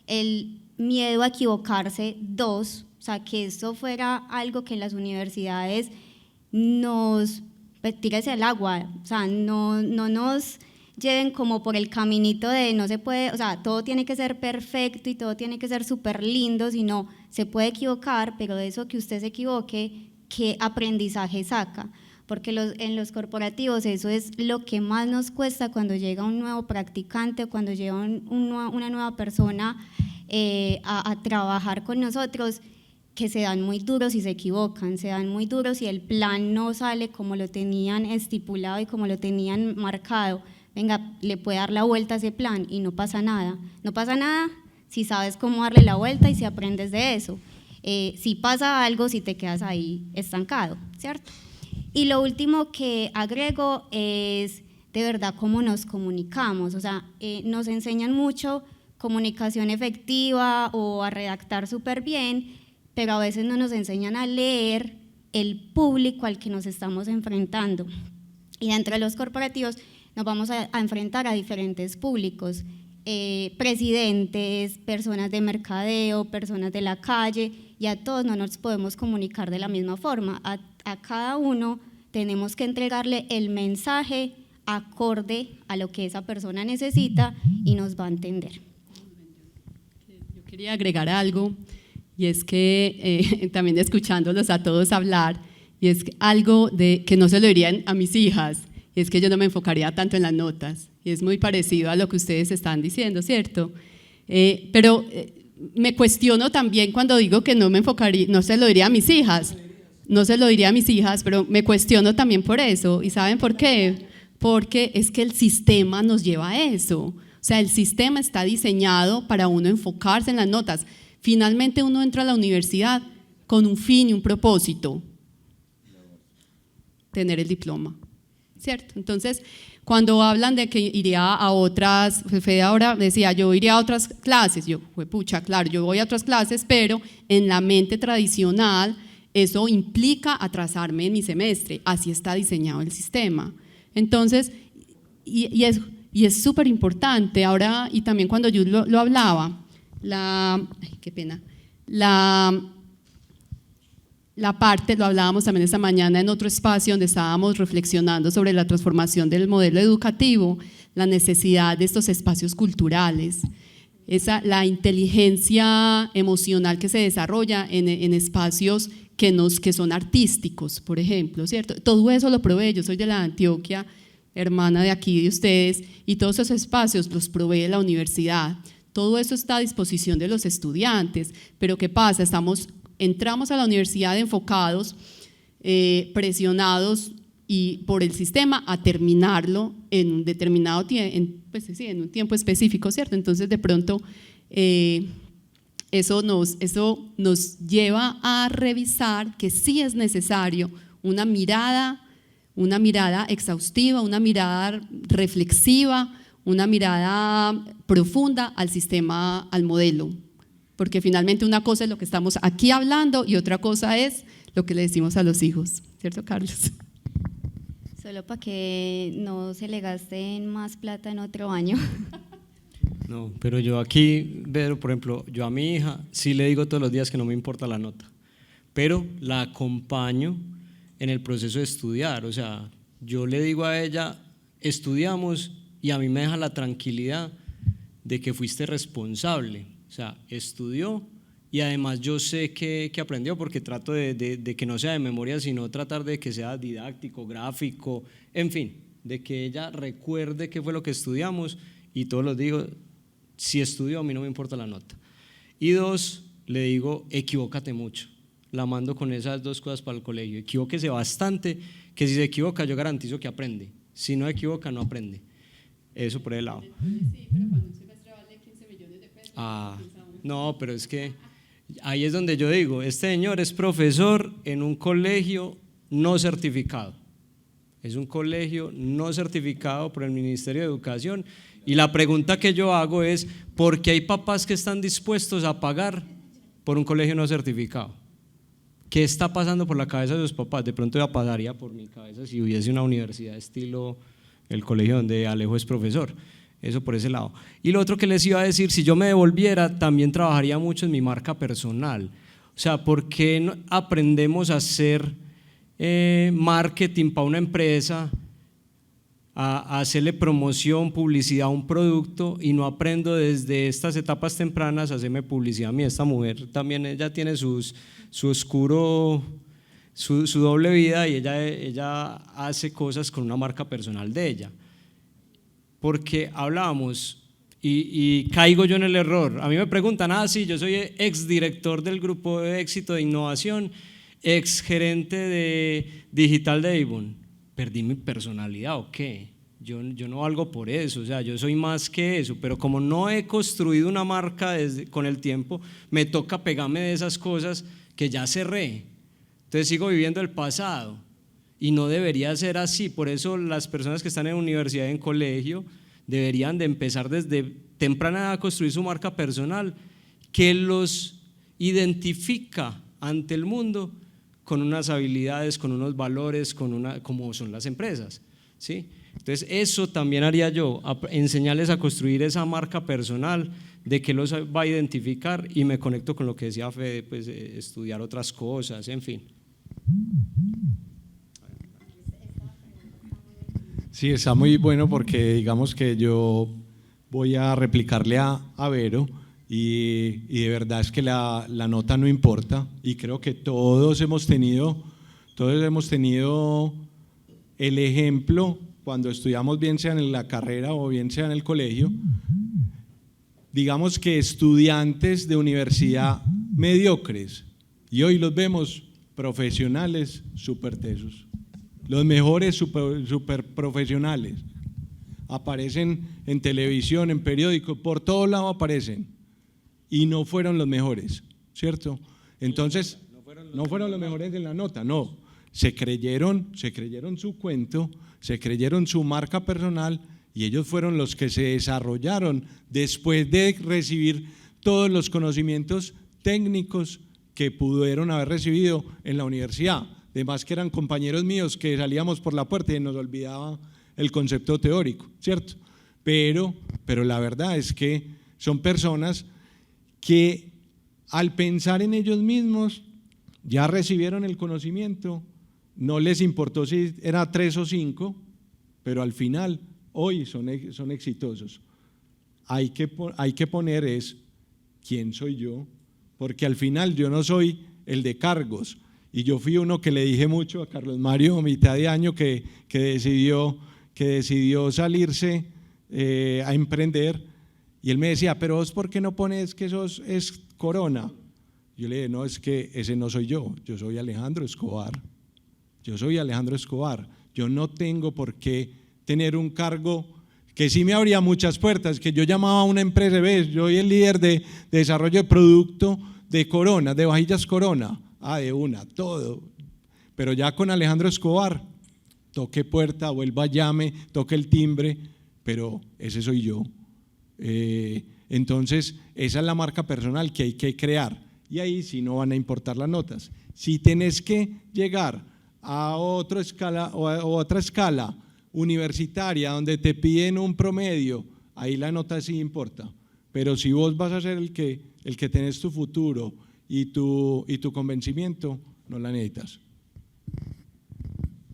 el miedo a equivocarse, 2, o sea, que esto fuera algo que en las universidades nos tírese al agua, o sea, no nos lleven como por el caminito de no se puede, o sea, todo tiene que ser perfecto y todo tiene que ser súper lindo, sino se puede equivocar, pero de eso que usted se equivoque, ¿qué aprendizaje saca? Porque en los corporativos eso es lo que más nos cuesta cuando llega un nuevo practicante o cuando llega una nueva persona a trabajar con nosotros, que se dan muy duros y se equivocan, se dan muy duros y el plan no sale como lo tenían estipulado y como lo tenían marcado. Venga, le puede dar la vuelta a ese plan y no pasa nada. No pasa nada si sabes cómo darle la vuelta y si aprendes de eso. Si pasa algo, si te quedas ahí estancado, ¿cierto? Y lo último que agrego es de verdad cómo nos comunicamos, o sea, nos enseñan mucho comunicación efectiva o a redactar súper bien, pero a veces no nos enseñan a leer el público al que nos estamos enfrentando. Y dentro de los corporativos nos vamos a enfrentar a diferentes públicos, presidentes, personas de mercadeo, personas de la calle, y a todos no nos podemos comunicar de la misma forma. A cada uno tenemos que entregarle el mensaje acorde a lo que esa persona necesita y nos va a entender. Yo quería agregar algo, y es que también escuchándolos a todos hablar, y es algo que no se lo dirían a mis hijas, y es que yo no me enfocaría tanto en las notas, y es muy parecido a lo que ustedes están diciendo, ¿cierto? Pero me cuestiono también cuando digo que no me enfocaría, no se lo diría a mis hijas, pero me cuestiono también por eso. ¿Y saben por qué? Porque es que el sistema nos lleva a eso. O sea, el sistema está diseñado para uno enfocarse en las notas. Finalmente uno entra a la universidad con un fin y un propósito: tener el diploma, ¿cierto? Entonces, cuando hablan de que iría a otras, Fede ahora decía, yo iría a otras clases, yo, pucha, claro, yo voy a otras clases, pero en la mente tradicional eso implica atrasarme en mi semestre, así está diseñado el sistema. Entonces, y es súper importante ahora, y también cuando yo lo hablaba, la parte, lo hablábamos también esta mañana en otro espacio donde estábamos reflexionando sobre la transformación del modelo educativo, la necesidad de estos espacios culturales, la inteligencia emocional que se desarrolla en espacios que son artísticos, por ejemplo, ¿cierto? Todo eso lo provee, yo soy de la Antioquia, hermana de aquí de ustedes, y todos esos espacios los provee la universidad. Todo eso está a disposición de los estudiantes, pero ¿qué pasa? Entramos a la universidad enfocados, presionados por el sistema a terminarlo en un determinado tiempo, en un tiempo específico, ¿cierto? Entonces de pronto eso nos lleva a revisar que sí es necesario una mirada exhaustiva, una mirada reflexiva, una mirada profunda al sistema, al modelo. Porque finalmente una cosa es lo que estamos aquí hablando y otra cosa es lo que le decimos a los hijos, ¿cierto, Carlos? Solo para que no se le gaste más plata en otro año. No, pero yo aquí, por ejemplo, yo a mi hija sí le digo todos los días que no me importa la nota, pero la acompaño en el proceso de estudiar. O sea, yo le digo a ella, estudiamos, y a mí me deja la tranquilidad de que fuiste responsable. O sea, estudió y además yo sé que aprendió, porque trato de que no sea de memoria, sino tratar de que sea didáctico, gráfico, en fin, de que ella recuerde qué fue lo que estudiamos, y todos los digo, si estudió a mí no me importa la nota. Y dos, le digo, equivócate mucho, la mando con esas dos cosas para el colegio, equivóquese bastante, que si se equivoca yo garantizo que aprende, si no equivoca no aprende. Eso por el lado. Sí, pero cuando un semestre vale 15 millones de pesos. No, pero es que ahí es donde yo digo, este señor es profesor en un colegio no certificado. Es un colegio no certificado por el Ministerio de Educación, y la pregunta que yo hago es, ¿por qué hay papás que están dispuestos a pagar por un colegio no certificado? ¿Qué está pasando por la cabeza de los papás? De pronto ya pasaría por mi cabeza si hubiese una universidad estilo el colegio donde Alejo es profesor. Eso por ese lado. Y lo otro que les iba a decir, si yo me devolviera, también trabajaría mucho en mi marca personal. O sea, ¿por qué no aprendemos a hacer marketing para una empresa, a hacerle promoción, publicidad a un producto, y no aprendo desde estas etapas tempranas a hacerme publicidad a mí? Esta mujer también, ella tiene su oscuro, su doble vida, y ella hace cosas con una marca personal de ella. Porque hablábamos, y caigo yo en el error, a mí me preguntan, sí, yo soy ex director del grupo de éxito de innovación, ex gerente de digital de Avon. ¿Perdí mi personalidad o qué? yo no valgo por eso, o sea, yo soy más que eso, pero como no he construido una marca con el tiempo, me toca pegarme de esas cosas que ya cerré, entonces sigo viviendo el pasado y no debería ser así. Por eso las personas que están en universidad y en colegio deberían de empezar desde temprana edad a construir su marca personal que los identifica ante el mundo con unas habilidades, con unos valores, como son las empresas, ¿sí? Entonces eso también haría yo, enseñarles a construir esa marca personal de que los va a identificar, y me conecto con lo que decía Fede, pues estudiar otras cosas, en fin. Sí, está muy bueno porque digamos que yo voy a replicarle a Vero y de verdad es que la nota no importa, y creo que todos hemos tenido el ejemplo cuando estudiamos, bien sea en la carrera o bien sea en el colegio, digamos que estudiantes de universidad mediocres, y hoy los vemos profesionales súper tesos, los mejores súper profesionales, aparecen en televisión, en periódicos, por todos lados aparecen, y no fueron los mejores, ¿cierto? Entonces, no fueron los mejores en la nota, no, se creyeron su cuento, se creyeron su marca personal, y ellos fueron los que se desarrollaron después de recibir todos los conocimientos técnicos que pudieron haber recibido en la universidad. Además que eran compañeros míos que salíamos por la puerta y nos olvidaba el concepto teórico, ¿cierto? Pero la verdad es que son personas que al pensar en ellos mismos ya recibieron el conocimiento, no les importó si era 3 o 5, pero al final hoy son exitosos. Hay que poner es quién soy yo, porque al final yo no soy el de cargos, y yo fui uno que le dije mucho a Carlos Mario a mitad de año que decidió salirse a emprender, y él me decía, pero vos ¿por qué no pones que eso es Corona? Yo le dije, no, es que ese no soy yo soy Alejandro Escobar, yo no tengo por qué tener un cargo que sí me abría muchas puertas, que yo llamaba a una empresa, ves, yo soy el líder de desarrollo de producto de Corona, de vajillas Corona, de una, todo, pero ya con Alejandro Escobar, toque puerta, vuelva, llame, toque el timbre, pero ese soy yo. Entonces esa es la marca personal que hay que crear, y ahí sí no van a importar las notas. Si tenés que llegar a otra escala universitaria donde te piden un promedio, ahí la nota sí importa, pero si vos vas a ser el que tenés tu futuro y tu convencimiento, no la necesitas.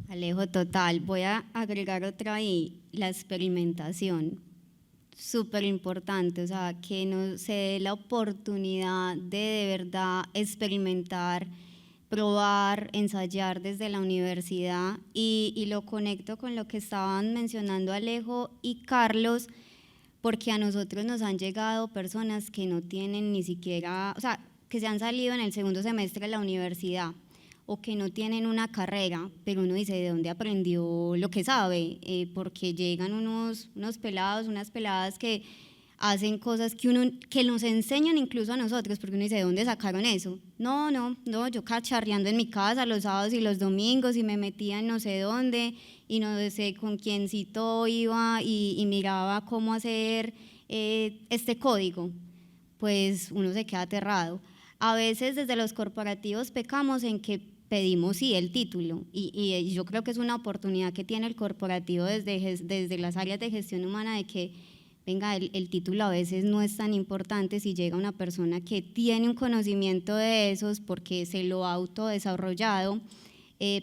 Alejo, total, voy a agregar otra ahí, la experimentación, súper importante, o sea, que no se dé la oportunidad de verdad experimentar, probar, ensayar desde la universidad, y lo conecto con lo que estaban mencionando Alejo y Carlos, porque a nosotros nos han llegado personas que no tienen ni siquiera, o sea, que se han salido en el segundo semestre de la universidad o que no tienen una carrera, pero uno dice, ¿de dónde aprendió lo que sabe? Porque llegan unos pelados, unas peladas que hacen cosas que nos enseñan incluso a nosotros, porque uno dice, ¿de dónde sacaron eso? No, yo cacharreando en mi casa los sábados y los domingos, y me metía en no sé dónde, y no sé con quiéncito iba y miraba cómo hacer este código. Pues uno se queda aterrado. A veces desde los corporativos pecamos en que pedimos sí el título, y yo creo que es una oportunidad que tiene el corporativo desde las áreas de gestión humana, de que venga, el título a veces no es tan importante si llega una persona que tiene un conocimiento de esos porque se lo ha autodesarrollado,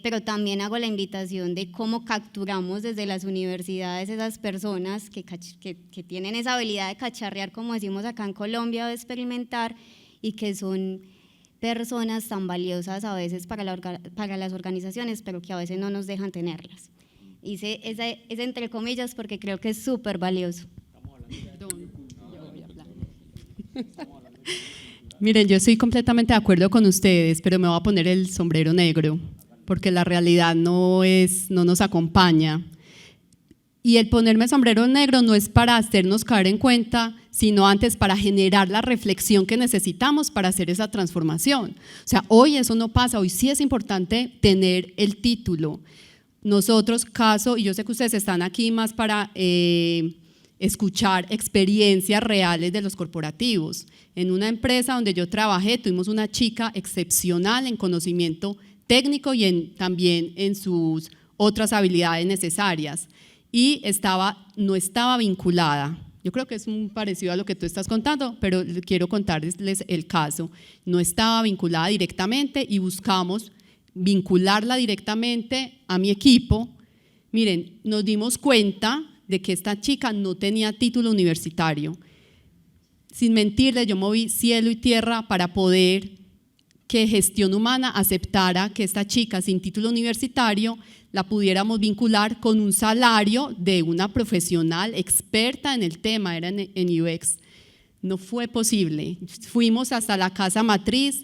pero también hago la invitación de cómo capturamos desde las universidades esas personas que tienen esa habilidad de cacharrear, como decimos acá en Colombia, o de experimentar, y que son personas tan valiosas a veces para las organizaciones, pero que a veces no nos dejan tenerlas. Hice ese entre comillas porque creo que es súper valioso. Miren, yo estoy completamente de acuerdo con ustedes, pero me voy a poner el sombrero negro, porque la realidad no nos acompaña. Y el ponerme el sombrero negro no es para hacernos caer en cuenta, sino antes para generar la reflexión que necesitamos para hacer esa transformación. O sea, hoy eso no pasa, hoy sí es importante tener el título. Nosotros, caso, y yo sé que ustedes están aquí más para escuchar experiencias reales de los corporativos. En una empresa donde yo trabajé, tuvimos una chica excepcional en conocimiento técnico y también en sus otras habilidades necesarias. Y no estaba vinculada. Yo creo que es un parecido a lo que tú estás contando, pero quiero contarles el caso. No estaba vinculada directamente y buscamos vincularla directamente a mi equipo. Miren, nos dimos cuenta de que esta chica no tenía título universitario. Sin mentirles, yo moví cielo y tierra para poder que Gestión Humana aceptara que esta chica sin título universitario la pudiéramos vincular con un salario de una profesional experta en el tema, era en UX. No fue posible. Fuimos hasta la casa matriz,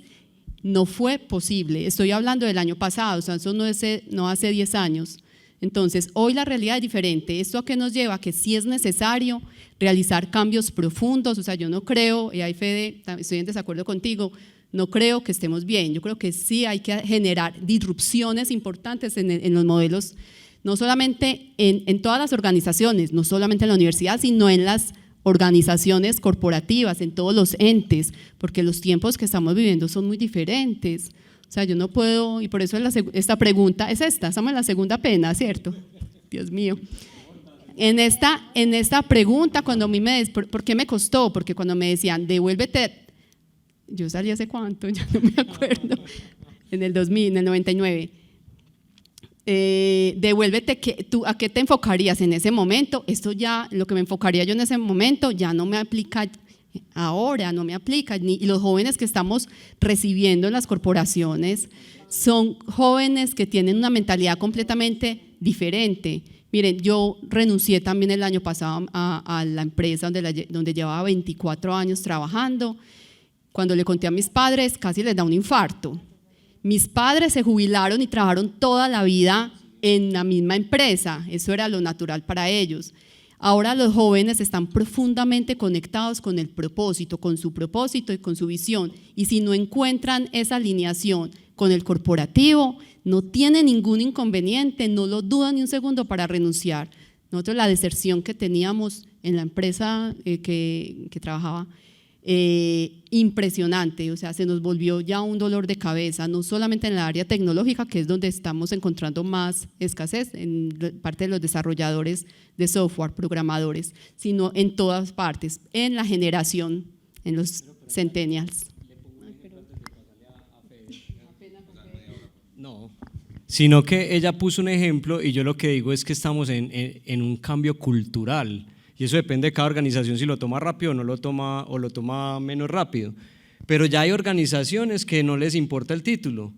no fue posible. Estoy hablando del año pasado, o sea, eso no hace 10 años. Entonces, hoy la realidad es diferente. ¿Esto a qué nos lleva? Que sí es necesario realizar cambios profundos. O sea, yo no creo, y ahí Fede, estoy en desacuerdo contigo, no creo que estemos bien. Yo creo que sí hay que generar disrupciones importantes en los modelos, no solamente en todas las organizaciones, no solamente en la universidad, sino en las organizaciones corporativas, en todos los entes, porque los tiempos que estamos viviendo son muy diferentes. O sea, yo no puedo, y por eso esta pregunta es estamos en la segunda pena, ¿cierto? Dios mío. En esta pregunta, cuando a mí ¿por qué me costó? Porque cuando me decían, devuélvete, yo salí hace cuánto, ya no me acuerdo, en el 2000, en el 99, devuélvete, ¿a qué te enfocarías en ese momento? Esto ya, lo que me enfocaría yo en ese momento ya no me aplica ahora, no me aplica, y los jóvenes que estamos recibiendo en las corporaciones son jóvenes que tienen una mentalidad completamente diferente. Miren, yo renuncié también el año pasado a la empresa donde llevaba 24 años trabajando. Cuando le conté a mis padres, casi les da un infarto. Mis padres se jubilaron y trabajaron toda la vida en la misma empresa, eso era lo natural para ellos. Ahora los jóvenes están profundamente conectados con el propósito, con su propósito y con su visión, y si no encuentran esa alineación con el corporativo, no tienen ningún inconveniente, no lo dudan ni un segundo para renunciar. Nosotros la deserción que teníamos en la empresa que trabajaba, impresionante, o sea, se nos volvió ya un dolor de cabeza, no solamente en el área tecnológica, que es donde estamos encontrando más escasez, en parte de los desarrolladores de software, programadores, sino en todas partes, en la generación, en los centennials. No, sino que ella puso un ejemplo y yo lo que digo es que estamos en un cambio cultural. Y eso depende de cada organización si lo toma rápido o no lo toma, o lo toma menos rápido. Pero ya hay organizaciones que no les importa el título.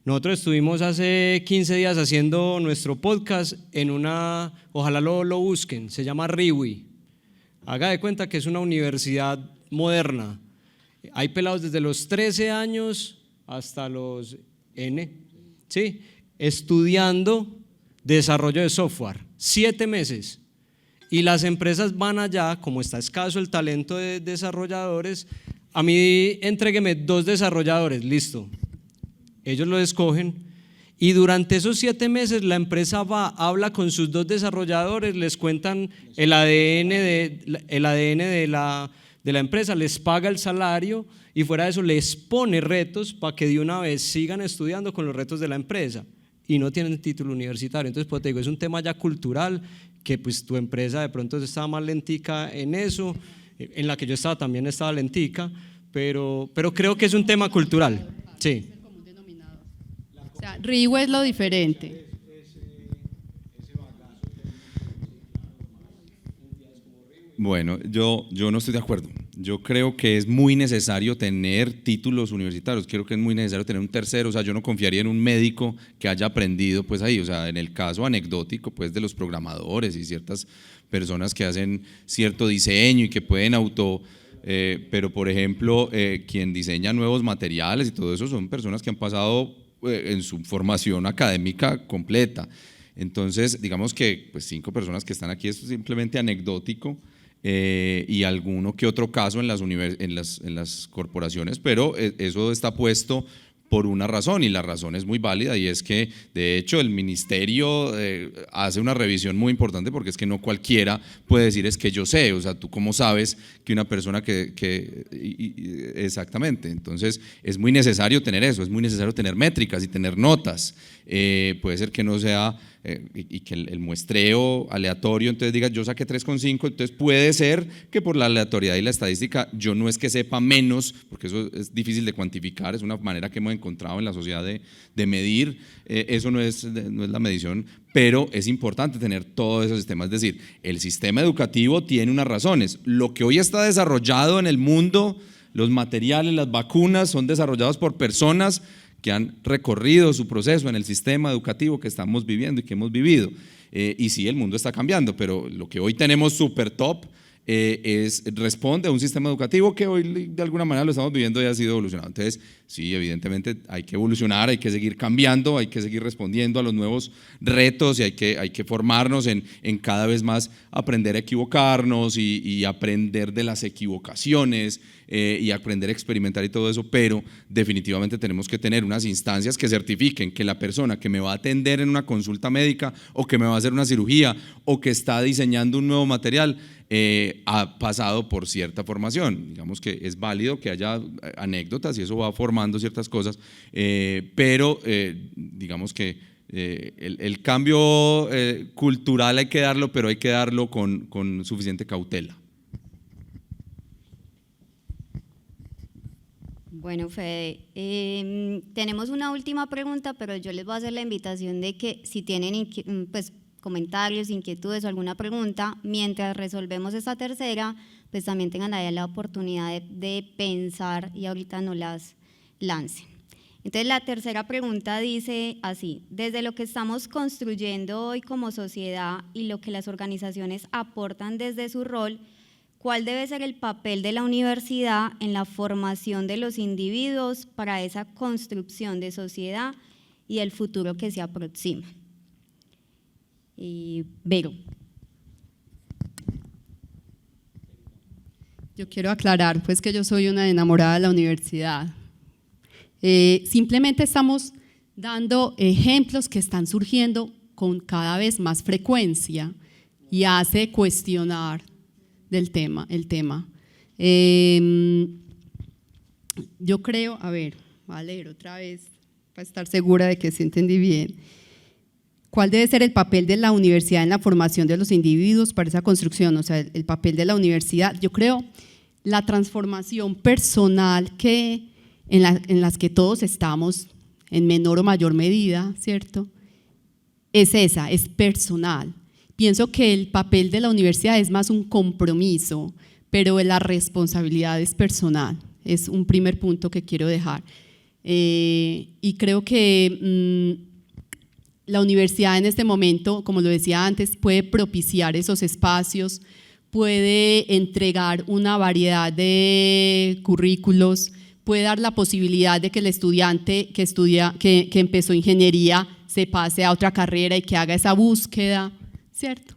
Nosotros estuvimos hace 15 días haciendo nuestro podcast en una, ojalá lo busquen, se llama RIWI. Haga de cuenta que es una universidad moderna. Hay pelados desde los 13 años hasta los N, ¿sí? Estudiando desarrollo de software, 7 meses. Y las empresas van allá, como está escaso el talento de desarrolladores, a mí entrégueme 2 desarrolladores, listo. Ellos lo escogen y durante esos 7 meses la empresa habla con sus 2 desarrolladores, les cuentan el ADN de la empresa, les paga el salario y fuera de eso les pone retos para que de una vez sigan estudiando con los retos de la empresa y no tienen título universitario. Entonces, pues te digo, es un tema ya cultural que pues tu empresa de pronto estaba más lentica en eso, en la que yo también estaba lentica, pero creo que es un tema cultural. Sí. O sea, RIWE es lo diferente. Bueno, yo no estoy de acuerdo. Yo creo que es muy necesario tener títulos universitarios, creo que es muy necesario tener un tercero, o sea, yo no confiaría en un médico que haya aprendido pues ahí, o sea, en el caso anecdótico pues de los programadores y ciertas personas que hacen cierto diseño y que pueden pero por ejemplo, quien diseña nuevos materiales y todo eso son personas que han pasado en su formación académica completa. Entonces, digamos que pues 5 personas que están aquí es simplemente anecdótico, y alguno que otro caso en las corporaciones, pero eso está puesto por una razón, y la razón es muy válida, y es que de hecho el ministerio hace una revisión muy importante, porque es que no cualquiera puede decir es que yo sé, o sea, tú cómo sabes que una persona exactamente. Entonces es muy necesario tener eso, es muy necesario tener métricas y tener notas. Puede ser que no sea y que el muestreo aleatorio entonces diga yo saqué 3,5, entonces puede ser que por la aleatoriedad y la estadística yo no es que sepa menos, porque eso es difícil de cuantificar, es una manera que hemos encontrado en la sociedad de medir, eso no es la medición, pero es importante tener todos esos sistemas. Es decir, el sistema educativo tiene unas razones, lo que hoy está desarrollado en el mundo, los materiales, las vacunas son desarrollados por personas que han recorrido su proceso en el sistema educativo que estamos viviendo y que hemos vivido. Y sí, el mundo está cambiando, pero lo que hoy tenemos super top responde a un sistema educativo que hoy de alguna manera lo estamos viviendo y ha sido evolucionado. Entonces, sí, evidentemente hay que evolucionar, hay que seguir cambiando, hay que seguir respondiendo a los nuevos retos, y hay que formarnos en cada vez más aprender a equivocarnos y aprender de las equivocaciones, y aprender a experimentar y todo eso, pero definitivamente tenemos que tener unas instancias que certifiquen que la persona que me va a atender en una consulta médica, o que me va a hacer una cirugía, o que está diseñando un nuevo material, ha pasado por cierta formación. Digamos que es válido que haya anécdotas y eso va formando ciertas cosas, pero digamos que el cambio cultural hay que darlo, pero hay que darlo con suficiente cautela. Bueno, Fede, tenemos una última pregunta, pero yo les voy a hacer la invitación de que si tienen pues, comentarios, inquietudes o alguna pregunta, mientras resolvemos esta tercera, pues también tengan ahí la oportunidad de pensar y ahorita no las lancen. Entonces la tercera pregunta dice así: desde lo que estamos construyendo hoy como sociedad y lo que las organizaciones aportan desde su rol, ¿cuál debe ser el papel de la universidad en la formación de los individuos para esa construcción de sociedad y el futuro que se aproxima? Vero. Yo quiero aclarar pues que yo soy una enamorada de la universidad. Simplemente estamos dando ejemplos que están surgiendo con cada vez más frecuencia y hace cuestionar el tema. Yo creo, voy a leer otra vez para estar segura de que sí entendí bien. ¿Cuál debe ser el papel de la universidad en la formación de los individuos para esa construcción? O sea, el papel de la universidad, yo creo, la transformación personal en las que todos estamos en menor o mayor medida, ¿cierto? Es personal. Pienso que el papel de la universidad es más un compromiso, pero la responsabilidad es personal. Es un primer punto que quiero dejar. Y creo que la universidad en este momento, como lo decía antes, puede propiciar esos espacios, puede entregar una variedad de currículos, puede dar la posibilidad de que el estudiante que empezó ingeniería se pase a otra carrera y que haga esa búsqueda, ¿cierto?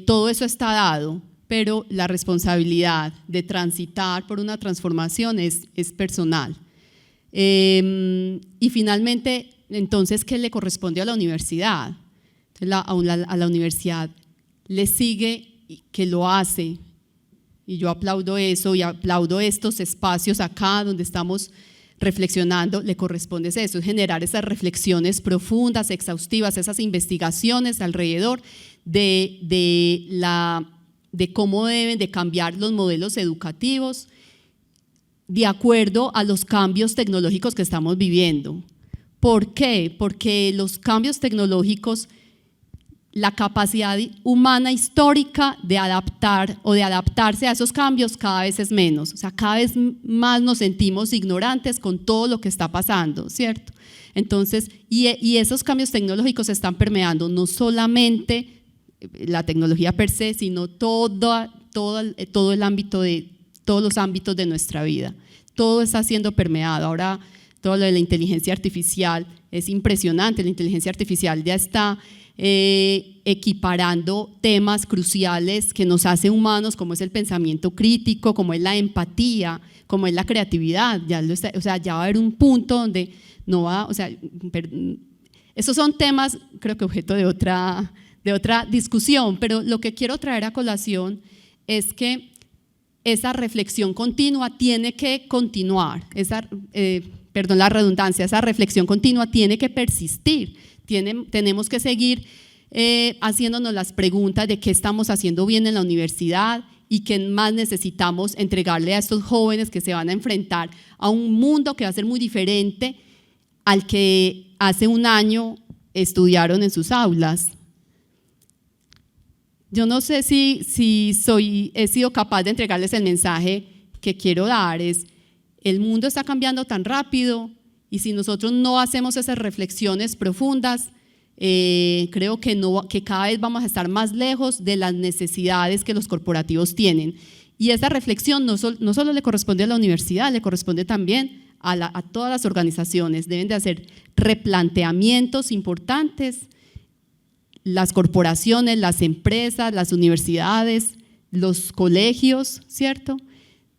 Todo eso está dado, pero la responsabilidad de transitar por una transformación es personal. Y finalmente, entonces, ¿qué le corresponde a la universidad? A la universidad le sigue que lo hace, y yo aplaudo eso y aplaudo estos espacios acá donde estamos reflexionando, le corresponde eso, es generar esas reflexiones profundas, exhaustivas, esas investigaciones alrededor de cómo deben de cambiar los modelos educativos de acuerdo a los cambios tecnológicos que estamos viviendo. ¿Por qué? Porque los cambios tecnológicos, la capacidad humana histórica de adaptar o de adaptarse a esos cambios cada vez es menos, o sea, cada vez más nos sentimos ignorantes con todo lo que está pasando, ¿cierto? Entonces, y esos cambios tecnológicos están permeando no solamente la tecnología per se, sino todo el ámbito todos los ámbitos de nuestra vida, todo está siendo permeado. Ahora todo lo de la inteligencia artificial es impresionante, la inteligencia artificial ya está equiparando temas cruciales que nos hacen humanos, como es el pensamiento crítico, como es la empatía, como es la creatividad. Ya va a haber un punto donde no va, esos son temas, creo que objeto de otra discusión, pero lo que quiero traer a colación es que esa reflexión continua tiene que continuar, la redundancia, esa reflexión continua tiene que persistir, tenemos que seguir haciéndonos las preguntas de qué estamos haciendo bien en la universidad y qué más necesitamos entregarle a estos jóvenes que se van a enfrentar a un mundo que va a ser muy diferente al que hace un año estudiaron en sus aulas. Yo no sé si he sido capaz de entregarles el mensaje que quiero dar, es el mundo está cambiando tan rápido y si nosotros no hacemos esas reflexiones profundas, creo que cada vez vamos a estar más lejos de las necesidades que los corporativos tienen. Y esa reflexión no solo le corresponde a la universidad, le corresponde también a todas las organizaciones. Deben de hacer replanteamientos importantes, las corporaciones, las empresas, las universidades, los colegios, ¿cierto?,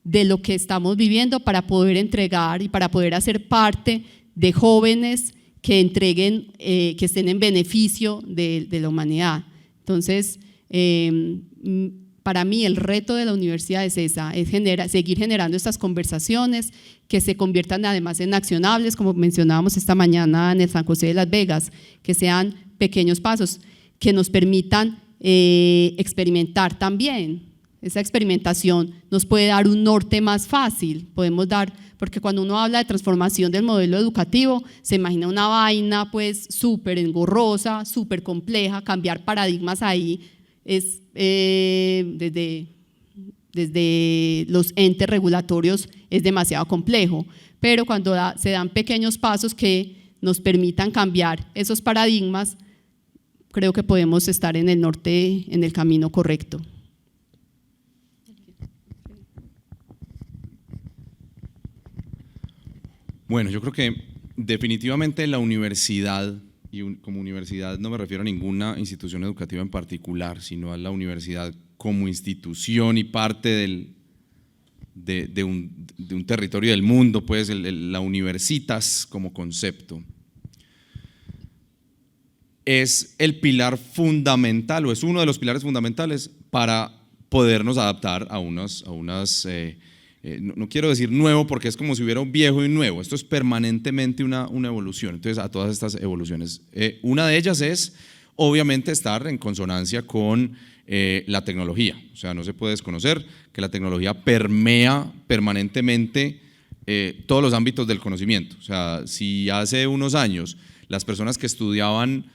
de lo que estamos viviendo para poder entregar y para poder hacer parte de jóvenes que entreguen, que estén en beneficio de la humanidad. Entonces, para mí el reto de la universidad es seguir generando estas conversaciones que se conviertan además en accionables, como mencionábamos esta mañana en el San José de Las Vegas, que sean pequeños pasos que nos permitan experimentar también. Esa experimentación nos puede dar un norte más fácil, porque cuando uno habla de transformación del modelo educativo, se imagina una vaina pues súper engorrosa, súper compleja, cambiar paradigmas ahí es desde los entes regulatorios es demasiado complejo, pero cuando se dan pequeños pasos que nos permitan cambiar esos paradigmas, creo que podemos estar en el norte, en el camino correcto. Bueno, yo creo que definitivamente la universidad, y como universidad no me refiero a ninguna institución educativa en particular, sino a la universidad como institución y parte de un territorio del mundo, pues la universitas como concepto, es el pilar fundamental o es uno de los pilares fundamentales para podernos adaptar a unas no quiero decir nuevo porque es como si hubiera un viejo y un nuevo, esto es permanentemente una evolución, entonces a todas estas evoluciones. Una de ellas es obviamente estar en consonancia con la tecnología, o sea, no se puede desconocer que la tecnología permea permanentemente todos los ámbitos del conocimiento, o sea, si hace unos años las personas que estudiaban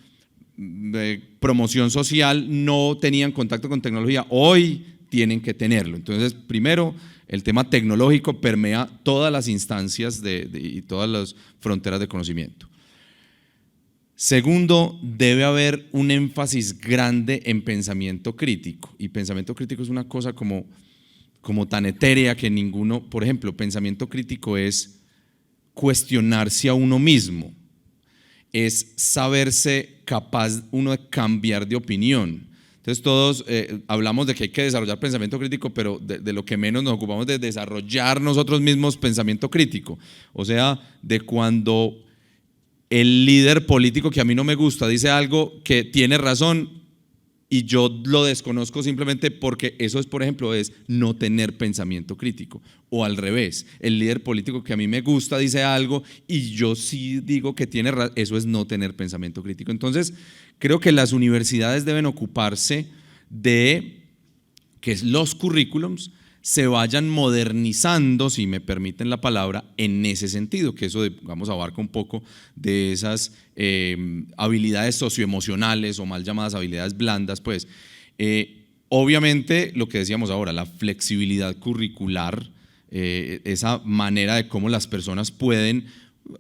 promoción social no tenían contacto con tecnología, hoy tienen que tenerlo, entonces primero el tema tecnológico permea todas las instancias y todas las fronteras de conocimiento. Segundo, debe haber un énfasis grande en pensamiento crítico, y pensamiento crítico es una cosa como tan etérea que ninguno, por ejemplo, pensamiento crítico es cuestionarse a uno mismo, es saberse capaz uno de cambiar de opinión. Entonces todos hablamos de que hay que desarrollar pensamiento crítico, pero de lo que menos nos ocupamos de desarrollar nosotros mismos pensamiento crítico. O sea, de cuando el líder político que a mí no me gusta dice algo que tiene razón y yo lo desconozco simplemente porque eso es, por ejemplo, es no tener pensamiento crítico. O al revés, el líder político que a mí me gusta dice algo y yo sí digo que tiene razón, eso es no tener pensamiento crítico. Entonces, creo que las universidades deben ocuparse de que los currículums se vayan modernizando, si me permiten la palabra, en ese sentido, que eso digamos abarca un poco de esas habilidades socioemocionales o mal llamadas habilidades blandas, pues obviamente lo que decíamos ahora, la flexibilidad curricular, esa manera de cómo las personas pueden,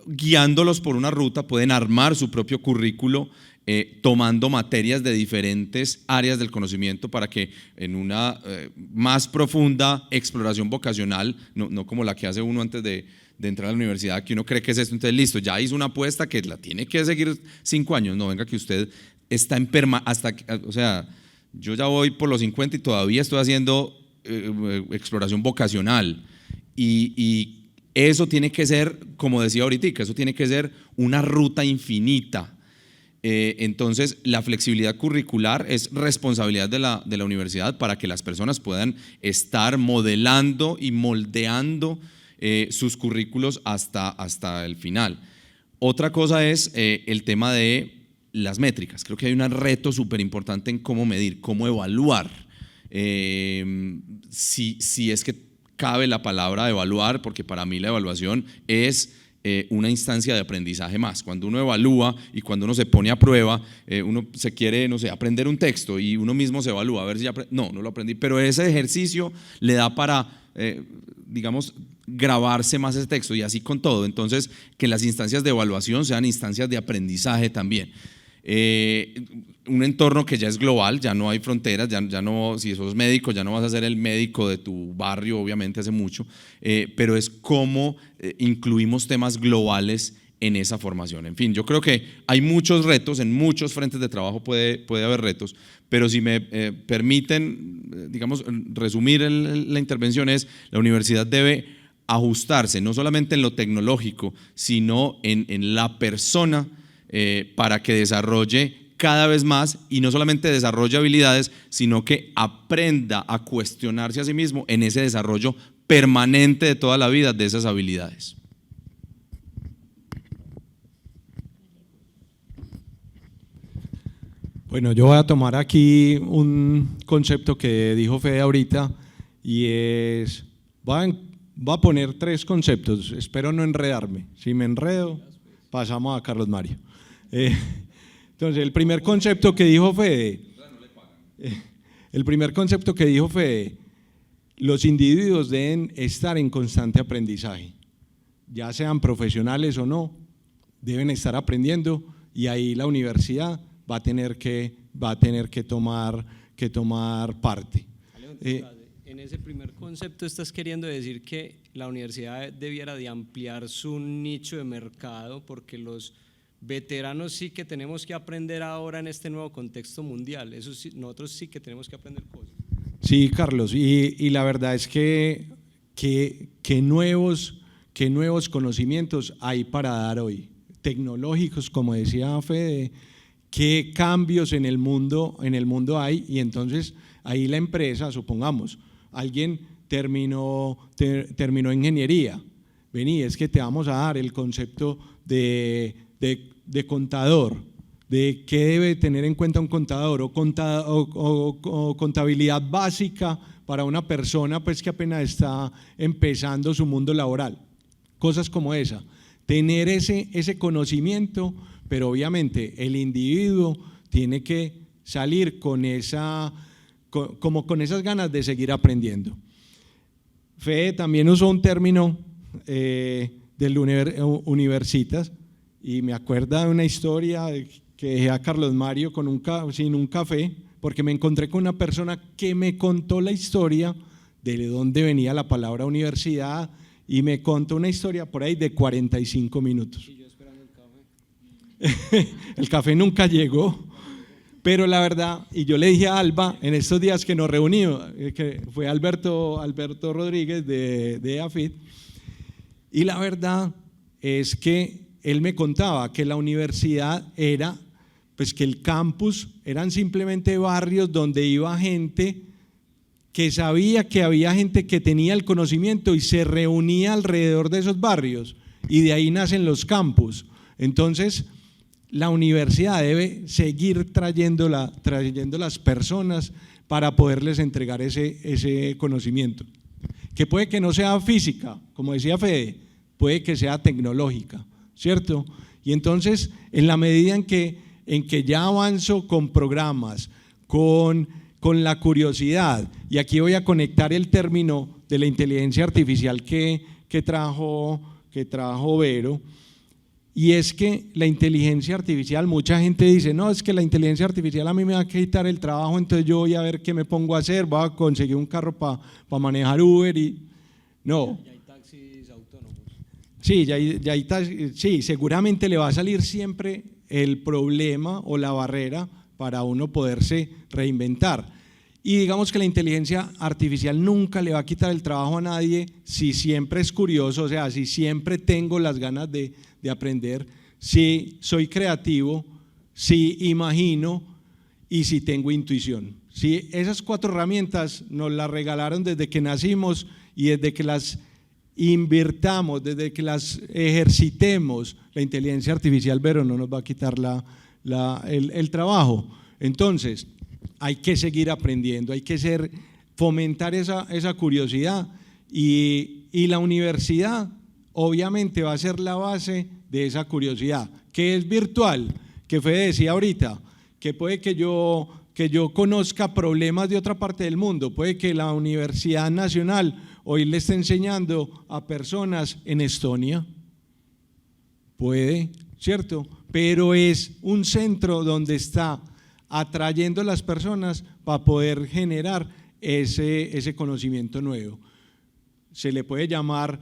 guiándolos por una ruta, pueden armar su propio currículo, tomando materias de diferentes áreas del conocimiento para que en una más profunda exploración vocacional, no como la que hace uno antes de entrar a la universidad, que uno cree que es esto, entonces listo, ya hizo una apuesta que la tiene que seguir 5 años, no, venga que usted está en o sea, yo ya voy por los 50 y todavía estoy haciendo exploración vocacional y eso tiene que ser, como decía ahorita, eso tiene que ser una ruta infinita. Entonces, la flexibilidad curricular es responsabilidad de la universidad para que las personas puedan estar modelando y moldeando sus currículos hasta el final. Otra cosa es el tema de las métricas. Creo que hay un reto súper importante en cómo medir, cómo evaluar. Si es que cabe la palabra evaluar, porque para mí la evaluación es una instancia de aprendizaje más. Cuando uno evalúa y cuando uno se pone a prueba, uno se quiere, no sé, aprender un texto y uno mismo se evalúa, a ver si no lo aprendí, pero ese ejercicio le da para, digamos, grabarse más ese texto y así con todo. Entonces, que las instancias de evaluación sean instancias de aprendizaje también. Un entorno que ya es global, ya no hay fronteras, ya no, si sos médico, ya no vas a ser el médico de tu barrio, obviamente hace mucho, pero es cómo incluimos temas globales en esa formación. En fin, yo creo que hay muchos retos, en muchos frentes de trabajo puede haber retos, pero si me permiten, digamos, resumir la intervención es, la universidad debe ajustarse, no solamente en lo tecnológico, sino en la persona, para que desarrolle cada vez más y no solamente desarrolle habilidades, sino que aprenda a cuestionarse a sí mismo en ese desarrollo permanente de toda la vida de esas habilidades. Bueno, yo voy a tomar aquí un concepto que dijo Fede ahorita y es, voy a poner 3 conceptos, espero no enredarme, si me enredo pasamos a Carlos Mario. Entonces, el primer concepto que dijo Fede, los individuos deben estar en constante aprendizaje, ya sean profesionales o no, deben estar aprendiendo y ahí la universidad va a tener que tomar parte. En ese primer concepto estás queriendo decir que la universidad debiera de ampliar su nicho de mercado porque los veteranos sí que tenemos que aprender ahora en este nuevo contexto mundial, eso sí, nosotros sí que tenemos que aprender cosas. Sí, Carlos, y la verdad es que nuevos conocimientos hay para dar hoy, tecnológicos, como decía Fede, qué cambios en el mundo hay, y entonces ahí la empresa, supongamos, alguien terminó ingeniería, vení, es que te vamos a dar el concepto de contador, de qué debe tener en cuenta un contador o contabilidad básica para una persona pues que apenas está empezando su mundo laboral, cosas como esa, tener ese conocimiento, pero obviamente el individuo tiene que salir con esas ganas de seguir aprendiendo. Fede también usó un término del Universitas y me acuerda de una historia que dejé a Carlos Mario sin un café, porque me encontré con una persona que me contó la historia de dónde venía la palabra universidad y me contó una historia por ahí de 45 minutos. Y yo esperando el café. El café nunca llegó, pero la verdad, y yo le dije a Alba en estos días que nos reunimos, que fue Alberto Rodríguez de AFIT, y la verdad es que él me contaba que la universidad era, pues que el campus eran simplemente barrios donde iba gente que sabía que había gente que tenía el conocimiento y se reunía alrededor de esos barrios, y de ahí nacen los campus. Entonces, la universidad debe seguir trayendo las personas para poderles entregar ese conocimiento, que puede que no sea física, como decía Fede, puede que sea tecnológica, ¿cierto? Y entonces, en la medida en que ya avanzo con programas, con la curiosidad, y aquí voy a conectar el término de la inteligencia artificial que trajo Vero, y es que la inteligencia artificial, mucha gente dice, no, es que la inteligencia artificial a mí me va a quitar el trabajo, entonces yo voy a ver qué me pongo a hacer, voy a conseguir un carro para manejar Uber y no. Ya hay taxis autónomos. Sí, sí, seguramente le va a salir siempre el problema o la barrera para uno poderse reinventar. Y digamos que la inteligencia artificial nunca le va a quitar el trabajo a nadie si siempre es curioso, o sea, si siempre tengo las ganas de aprender, si soy creativo, si imagino y si tengo intuición. Si esas 4 herramientas nos las regalaron desde que nacimos y desde que las invirtamos, desde que las ejercitemos, la inteligencia artificial, pero no nos va a quitar el trabajo. Entonces, hay que seguir aprendiendo, hay que fomentar esa curiosidad y la universidad obviamente va a ser la base de esa curiosidad, que es virtual, que Fede decía ahorita, que puede que yo conozca problemas de otra parte del mundo, puede que la Universidad Nacional hoy le esté enseñando a personas en Estonia, puede, ¿cierto? Pero es un centro donde está atrayendo a las personas para poder generar ese conocimiento nuevo. Se le puede llamar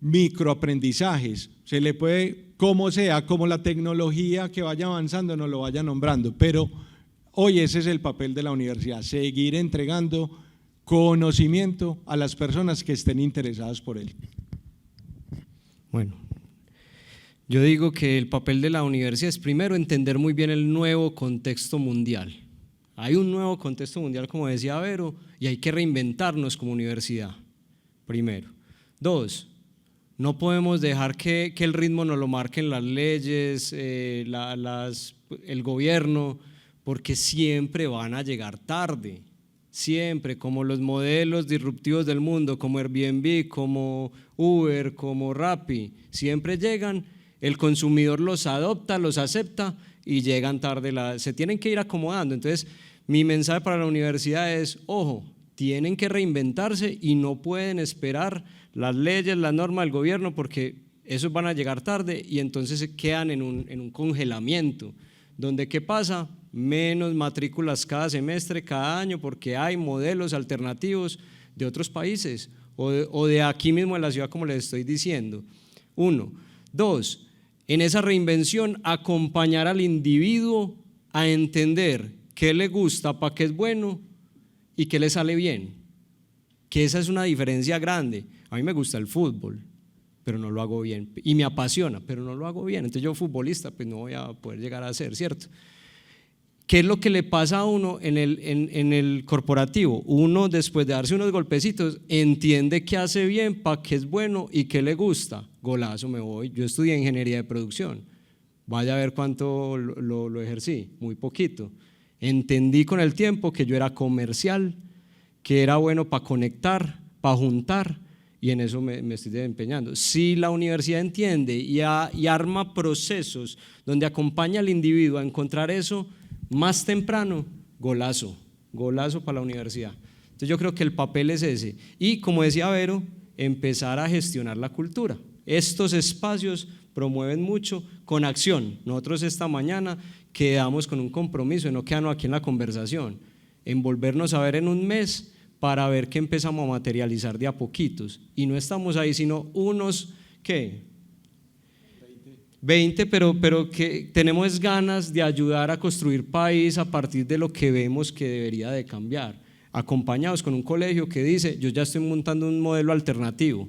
microaprendizajes, se le puede, como sea, como la tecnología que vaya avanzando nos lo vaya nombrando, pero hoy ese es el papel de la universidad, seguir entregando conocimiento a las personas que estén interesadas por él. Bueno, yo digo que el papel de la universidad es primero entender muy bien el nuevo contexto mundial. Hay un nuevo contexto mundial, como decía Vero, y hay que reinventarnos como universidad, primero. 2, no podemos dejar que el ritmo nos lo marquen las leyes, el gobierno, porque siempre van a llegar tarde, siempre, como los modelos disruptivos del mundo, como Airbnb, como Uber, como Rappi, siempre llegan, el consumidor los adopta, los acepta y llegan tarde, se tienen que ir acomodando. Entonces, mi mensaje para la universidad es, ojo, tienen que reinventarse y no pueden esperar las leyes, las normas del gobierno, porque esos van a llegar tarde y entonces se quedan en un congelamiento, donde ¿qué pasa? Menos matrículas cada semestre, cada año, porque hay modelos alternativos de otros países o de aquí mismo en la ciudad, como les estoy diciendo. 1. 2, en esa reinvención acompañar al individuo a entender qué le gusta, para qué es bueno y qué le sale bien, que esa es una diferencia grande. A mí me gusta el fútbol, pero no lo hago bien, y me apasiona, pero no lo hago bien, entonces yo futbolista pues no voy a poder llegar a ser, ¿cierto? ¿Qué es lo que le pasa a uno en el corporativo? Uno, después de darse unos golpecitos, entiende qué hace bien, para qué es bueno y qué le gusta. Golazo, me voy. Yo estudié ingeniería de producción, vaya a ver cuánto lo ejercí, muy poquito. Entendí con el tiempo que yo era comercial, que era bueno para conectar, para juntar, y en eso me estoy desempeñando. Si la universidad entiende y arma procesos donde acompaña al individuo a encontrar eso más temprano, golazo para la universidad. Entonces yo creo que el papel es ese, y como decía Vero, empezar a gestionar la cultura. Estos espacios promueven mucho con acción. Nosotros esta mañana quedamos con un compromiso, no quedarnos aquí en la conversación, en volvernos a ver en un mes para ver qué empezamos a materializar de a poquitos, y no estamos ahí sino unos, ¿qué? 20, pero que tenemos ganas de ayudar a construir país a partir de lo que vemos que debería de cambiar, acompañados con un colegio que dice, yo ya estoy montando un modelo alternativo,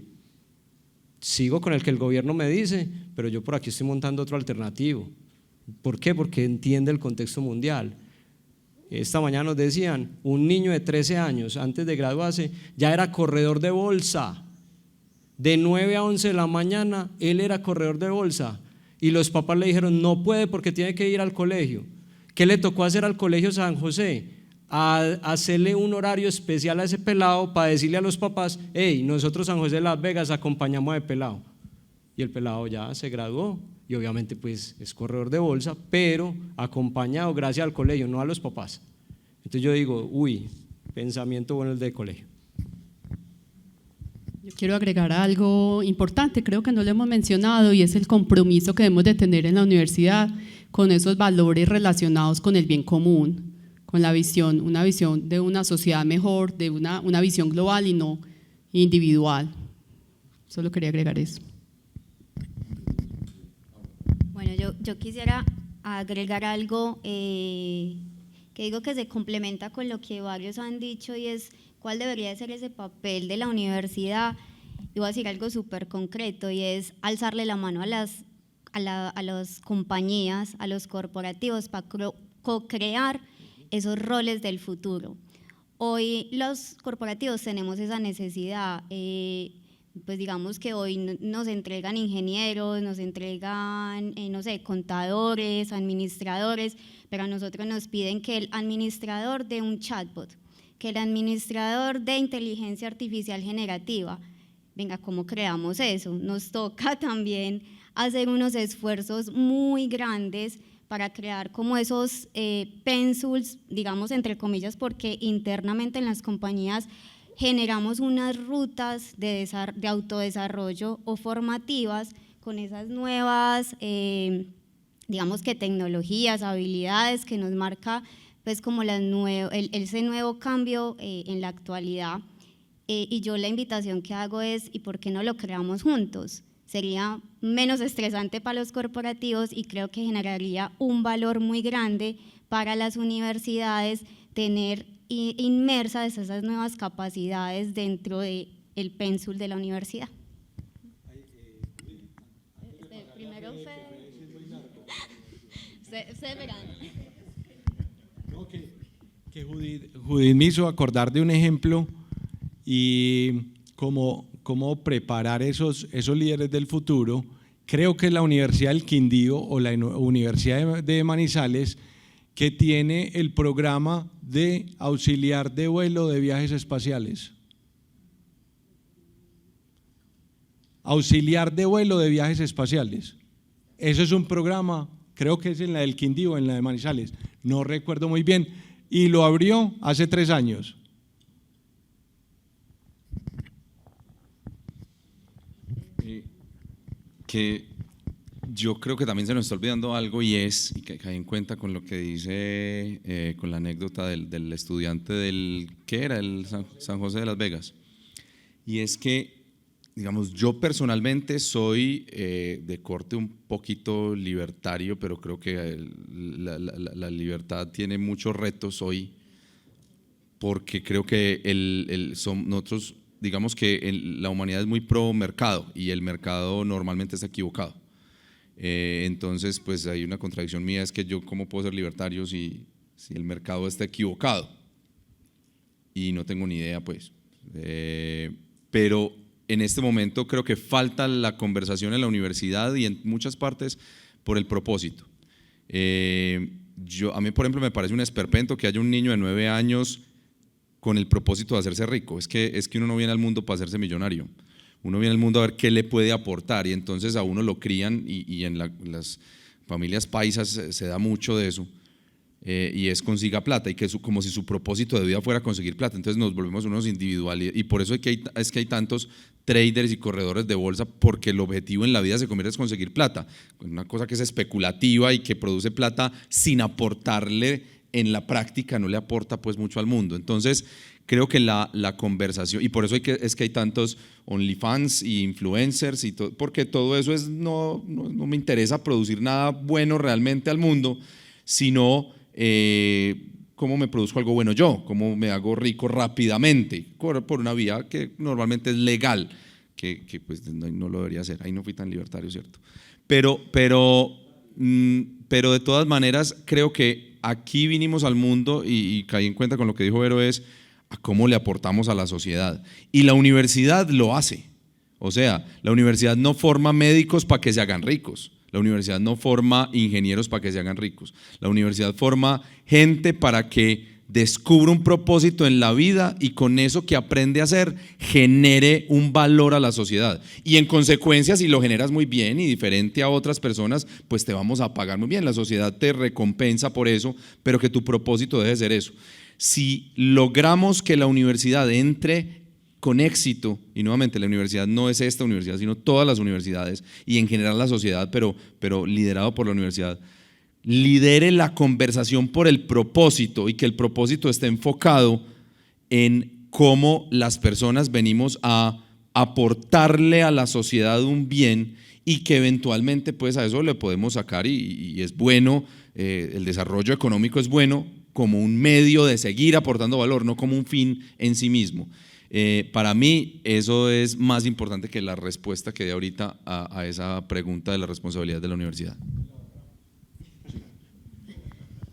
sigo con el que el gobierno me dice, pero yo por aquí estoy montando otro alternativo. ¿Por qué? Porque entiende el contexto mundial. Esta mañana nos decían, un niño de 13 años antes de graduarse ya era corredor de bolsa, de 9 a 11 de la mañana él era corredor de bolsa, y los papás le dijeron no puede porque tiene que ir al colegio. ¿Qué le tocó hacer al colegio San José? A hacerle un horario especial a ese pelado para decirle a los papás, hey, nosotros San José de Las Vegas acompañamos a pelado, y el pelado ya se graduó y obviamente pues es corredor de bolsa, pero acompañado gracias al colegio, no a los papás. Entonces yo digo, pensamiento bueno el del colegio. Yo quiero agregar algo importante, creo que no lo hemos mencionado, y es el compromiso que debemos de tener en la universidad con esos valores relacionados con el bien común, con la visión, una visión de una sociedad mejor, de una visión global y no individual. Solo quería agregar eso. Bueno, yo quisiera agregar algo que digo que se complementa con lo que varios han dicho, y es cuál debería ser ese papel de la universidad. Y voy a decir algo súper concreto, y es alzarle la mano a las compañías, a los corporativos, para co-crear esos roles del futuro. Hoy los corporativos tenemos esa necesidad, pues digamos que hoy nos entregan ingenieros, nos entregan, no sé, contadores, administradores, pero a nosotros nos piden que el administrador de un chatbot, que el administrador de inteligencia artificial generativa. Venga, ¿cómo creamos eso? Nos toca también hacer unos esfuerzos muy grandes para crear como esos pénsuls, digamos entre comillas, porque internamente en las compañías generamos unas rutas de autodesarrollo o formativas con esas nuevas, digamos que tecnologías, habilidades que nos marca pues como ese nuevo cambio en la actualidad. Y yo la invitación que hago es, ¿y por qué no lo creamos juntos? Sería menos estresante para los corporativos y creo que generaría un valor muy grande para las universidades tener inmersas esas nuevas capacidades dentro del pénsul de la universidad. Primero ustedes verán. No, que Judith me hizo acordar de un ejemplo y cómo preparar esos líderes del futuro. Creo que la Universidad del Quindío o la Universidad de Manizales, que tiene el programa de auxiliar de vuelo de viajes espaciales. Auxiliar de vuelo de viajes espaciales. Eso es un programa, creo que es en la del Quindío, en la de Manizales, no recuerdo muy bien, y lo abrió hace 3 años. Que yo creo que también se nos está olvidando algo, y que cae en cuenta con lo que dice, con la anécdota del estudiante ¿qué era? El San José de Las Vegas. Y es que, digamos, yo personalmente soy de corte un poquito libertario, pero creo que la libertad tiene muchos retos hoy, porque creo que nosotros, digamos que la humanidad es muy pro mercado y el mercado normalmente está equivocado. Entonces, pues hay una contradicción mía, es que yo cómo puedo ser libertario si el mercado está equivocado, y no tengo ni idea, pues. Pero en este momento creo que falta la conversación en la universidad y en muchas partes por el propósito. A mí, por ejemplo, me parece un esperpento que haya un niño de 9 años con el propósito de hacerse rico. Es que uno no viene al mundo para hacerse millonario. Uno viene al mundo a ver qué le puede aportar, y entonces a uno lo crían, y en las familias paisas se da mucho de eso, y es consiga plata, y que como si su propósito de vida fuera conseguir plata. Entonces nos volvemos unos individuales, y por eso es que hay tantos traders y corredores de bolsa, porque el objetivo en la vida se convierte en conseguir plata, una cosa que es especulativa y que produce plata sin aportarle en la práctica, no le aporta pues mucho al mundo. Entonces creo que la conversación, y por eso es que hay tantos OnlyFans y influencers y todo, porque todo eso no me interesa producir nada bueno realmente al mundo, sino cómo me produzco algo bueno yo, cómo me hago rico rápidamente por una vía que normalmente es legal, que pues no lo debería hacer. Ahí no fui tan libertario, ¿cierto? Pero de todas maneras creo que aquí vinimos al mundo, y caí en cuenta con lo que dijo Vero, es a cómo le aportamos a la sociedad, y la universidad lo hace. O sea, la universidad no forma médicos para que se hagan ricos, la universidad no forma ingenieros para que se hagan ricos, la universidad forma gente para que descubra un propósito en la vida, y con eso que aprende a hacer genere un valor a la sociedad, y en consecuencia, si lo generas muy bien y diferente a otras personas, pues te vamos a pagar muy bien, la sociedad te recompensa por eso, pero que tu propósito debe ser eso. Si logramos que la universidad entre con éxito, y nuevamente la universidad no es esta universidad, sino todas las universidades, y en general la sociedad, pero liderado por la universidad, lidere la conversación por el propósito, y que el propósito esté enfocado en cómo las personas venimos a aportarle a la sociedad un bien y que eventualmente pues a eso le podemos sacar y es bueno, el desarrollo económico es bueno como un medio de seguir aportando valor, no como un fin en sí mismo. Para mí eso es más importante que la respuesta que dé ahorita a esa pregunta de la responsabilidad de la universidad.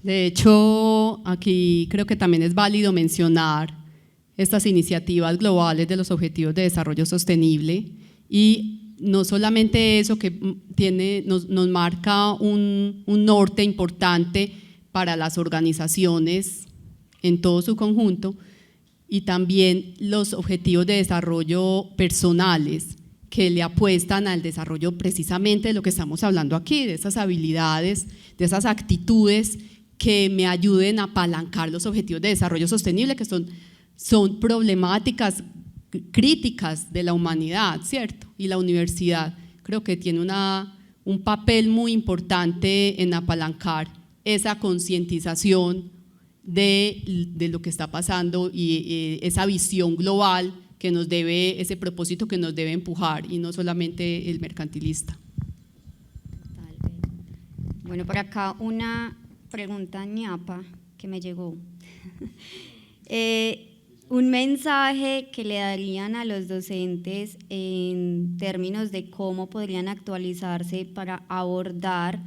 De hecho, aquí creo que también es válido mencionar estas iniciativas globales de los Objetivos de Desarrollo Sostenible, y no solamente eso que nos marca un norte importante para las organizaciones en todo su conjunto, y también los objetivos de desarrollo personales que le apuestan al desarrollo precisamente de lo que estamos hablando aquí, de esas habilidades, de esas actitudes que me ayuden a apalancar los objetivos de desarrollo sostenible, que son problemáticas críticas de la humanidad, ¿cierto? Y la universidad creo que tiene un papel muy importante en apalancar esa concientización de lo que está pasando y esa visión global que nos debe, ese propósito que nos debe empujar, y no solamente el mercantilista. Bueno, por acá una pregunta ñapa que me llegó. Un mensaje que le darían a los docentes en términos de cómo podrían actualizarse para abordar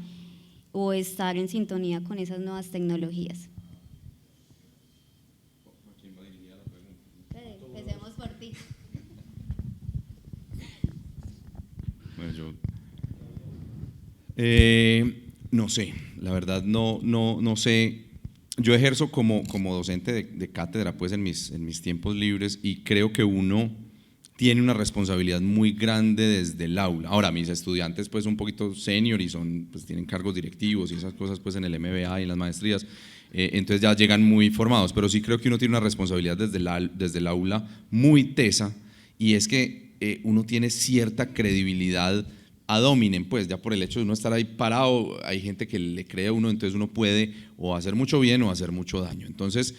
o estar en sintonía con esas nuevas tecnologías. ¿Quién va a dirigir la pregunta? Empecemos por ti. Bueno, no sé, la verdad no sé. Yo ejerzo como docente de cátedra pues en mis tiempos libres, y creo que uno tiene una responsabilidad muy grande desde el aula. Ahora, mis estudiantes pues un poquito senior y pues tienen cargos directivos y esas cosas pues en el MBA y en las maestrías, entonces ya llegan muy formados, pero sí creo que uno tiene una responsabilidad desde el aula muy tesa, y es que uno tiene cierta credibilidad ad hominem, pues ya por el hecho de uno estar ahí parado, hay gente que le cree a uno, entonces uno puede o hacer mucho bien o hacer mucho daño. Entonces,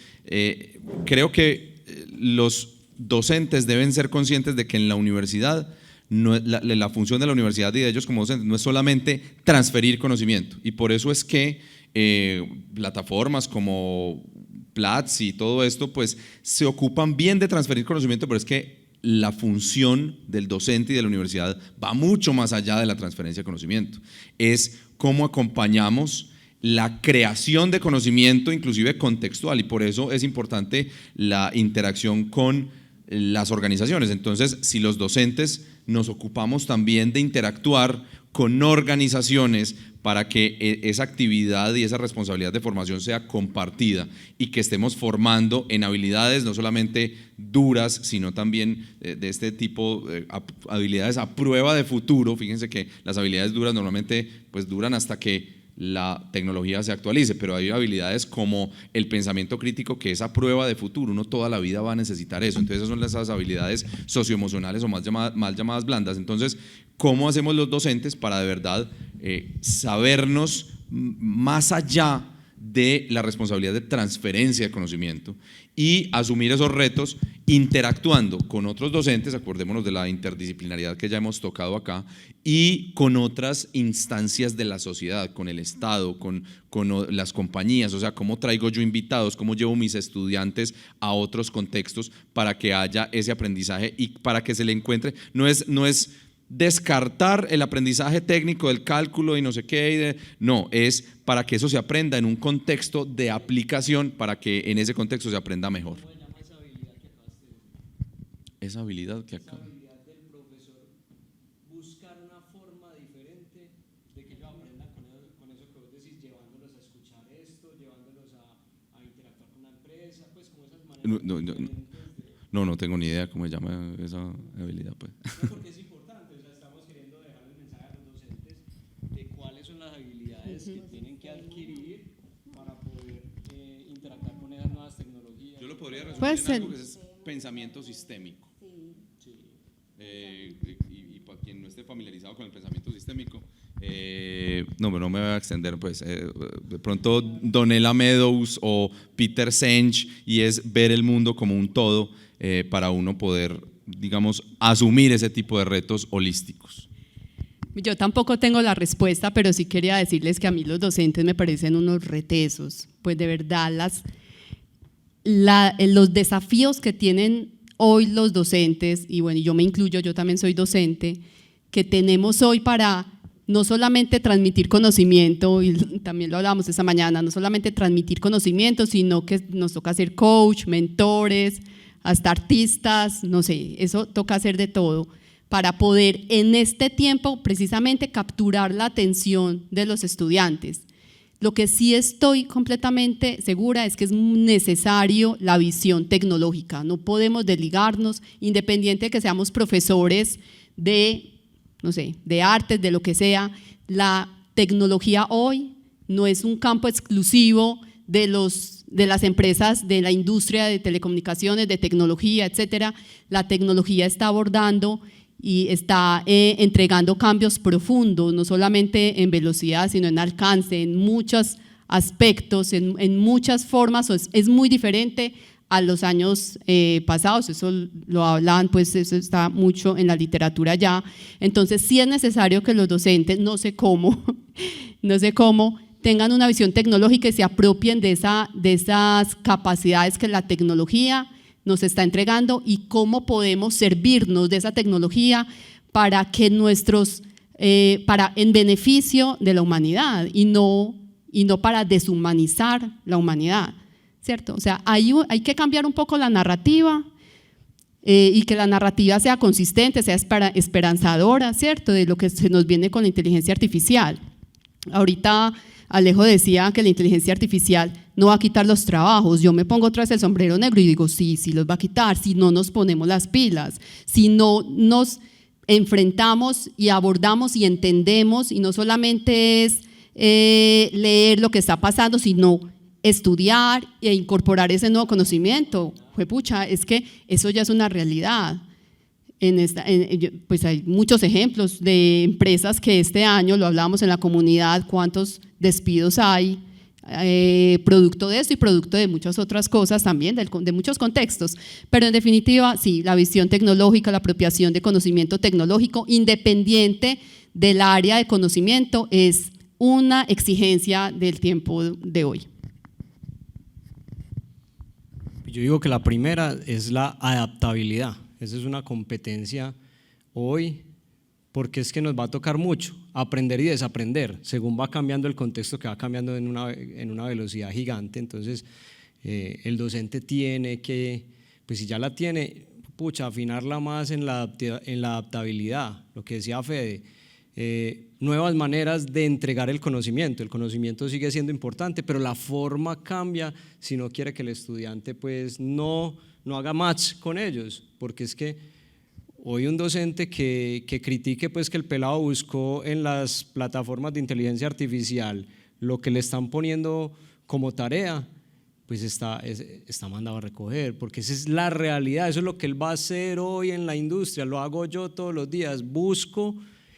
creo que los docentes deben ser conscientes de que en la universidad, la función de la universidad y de ellos como docentes no es solamente transferir conocimiento, y por eso es que plataformas como Platzi y todo esto pues se ocupan bien de transferir conocimiento, pero es que la función del docente y de la universidad va mucho más allá de la transferencia de conocimiento. Es cómo acompañamos la creación de conocimiento, inclusive contextual, y por eso es importante la interacción con las organizaciones. Entonces, si los docentes nos ocupamos también de interactuar con organizaciones para que esa actividad y esa responsabilidad de formación sea compartida, y que estemos formando en habilidades no solamente duras, sino también de este tipo de habilidades a prueba de futuro. Fíjense que las habilidades duras normalmente pues duran hasta que la tecnología se actualice, pero hay habilidades como el pensamiento crítico, que es a prueba de futuro, uno toda la vida va a necesitar eso. Entonces esas son esas habilidades socioemocionales o mal llamadas blandas. Entonces, ¿cómo hacemos los docentes para de verdad sabernos más allá de la responsabilidad de transferencia de conocimiento y asumir esos retos interactuando con otros docentes? Acordémonos de la interdisciplinariedad que ya hemos tocado acá, y con otras instancias de la sociedad, con el Estado, con las compañías. O sea, cómo traigo yo invitados, cómo llevo mis estudiantes a otros contextos para que haya ese aprendizaje y para que se le encuentre. No es descartar el aprendizaje técnico del cálculo y no sé qué, no, es para que eso se aprenda en un contexto de aplicación, para que en ese contexto se aprenda mejor. Esa habilidad que acaba. Esa habilidad del profesor, buscar una forma diferente de que ellos aprendan con eso que vos decís, llevándolos a escuchar esto, llevándolos a interactuar con la empresa, pues como esas maneras. No tengo ni idea cómo se llama esa habilidad, pues. No, porque es importante, o sea, estamos queriendo dejar el mensaje a los docentes de cuáles son las habilidades que tienen que adquirir para poder interactuar con esas nuevas tecnologías. Yo lo podría resumir Pues en algo que es pensamiento sistémico. Y para quien no esté familiarizado con el pensamiento sistémico, no me voy a extender, pues de pronto Donella Meadows o Peter Senge, y es ver el mundo como un todo, para uno poder digamos, asumir ese tipo de retos holísticos? Yo tampoco tengo la respuesta, pero sí quería decirles que a mí los docentes me parecen unos retesos, pues de verdad los desafíos que tienen hoy los docentes, y bueno, yo me incluyo, yo también soy docente, que tenemos hoy para no solamente transmitir conocimiento, y también lo hablábamos esta mañana, no solamente transmitir conocimiento, sino que nos toca ser coach, mentores, hasta artistas, no sé, eso toca hacer de todo para poder en este tiempo precisamente capturar la atención de los estudiantes. Lo que sí estoy completamente segura es que es necesario la visión tecnológica, no podemos desligarnos, independiente de que seamos profesores de, no sé, de artes, de lo que sea, la tecnología hoy no es un campo exclusivo de las empresas de la industria de telecomunicaciones, de tecnología, etcétera. La tecnología está abordando y está entregando cambios profundos, no solamente en velocidad, sino en alcance, en muchos aspectos, en muchas formas. Es muy diferente a los años pasados, eso lo hablan, pues eso está mucho en la literatura ya. Entonces sí es necesario que los docentes, no sé cómo, tengan una visión tecnológica y se apropien de esas capacidades que la tecnología nos está entregando y cómo podemos servirnos de esa tecnología para que en beneficio de la humanidad y no para deshumanizar la humanidad, ¿cierto? O sea, hay que cambiar un poco la narrativa y que la narrativa sea consistente, sea esperanzadora, ¿cierto? De lo que se nos viene con la inteligencia artificial. Ahorita Alejo decía que la inteligencia artificial no va a quitar los trabajos. Yo me pongo otra vez el sombrero negro y digo, sí los va a quitar, si no nos ponemos las pilas, si no nos enfrentamos y abordamos y entendemos, y no solamente es leer lo que está pasando, sino estudiar e incorporar ese nuevo conocimiento. Juepucha, es que eso ya es una realidad. Pues hay muchos ejemplos de empresas que este año, lo hablábamos en la comunidad, cuántos despidos hay, producto de esto y producto de muchas otras cosas también, de muchos contextos, pero en definitiva, sí, la visión tecnológica, la apropiación de conocimiento tecnológico, independiente del área de conocimiento, es una exigencia del tiempo de hoy. Yo digo que la primera es la adaptabilidad. Esa es una competencia hoy, porque es que nos va a tocar mucho aprender y desaprender, según va cambiando el contexto, que va cambiando en una velocidad gigante. Entonces el docente tiene que, pues si ya la tiene, afinarla más en la adaptabilidad, lo que decía Fede, nuevas maneras de entregar el conocimiento sigue siendo importante, pero la forma cambia si no quiere que el estudiante pues no haga match con ellos, porque es que hoy un docente que critique pues que el pelado buscó en las plataformas de inteligencia artificial lo que le están poniendo como tarea, pues está mandado a recoger, porque esa es la realidad, eso es lo que él va a hacer hoy en la industria, lo hago yo todos los días, busco,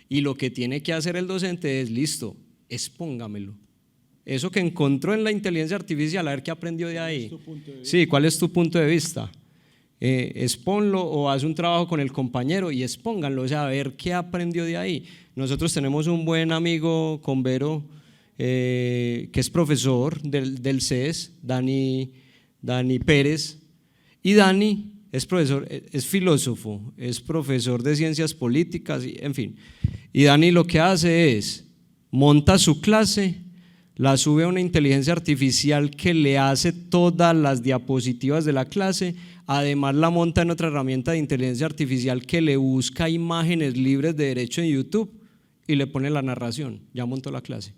y lo que tiene que hacer el docente es, listo, expóngamelo. Eso que encontró en la inteligencia artificial, a ver qué aprendió de ahí. Sí, ¿cuál es tu punto de vista? Expónlo o haz un trabajo con el compañero y expónganlo, o sea, a ver qué aprendió de ahí. Nosotros tenemos un buen amigo con Vero, que es profesor del CES, Dani Pérez, y Dani es profesor, es filósofo, es profesor de ciencias políticas, en fin. Y Dani lo que hace es, monta su clase, la sube a una inteligencia artificial que le hace todas las diapositivas de la clase, además la monta en otra herramienta de inteligencia artificial que le busca imágenes libres de derecho en YouTube y le pone la narración, ya montó la clase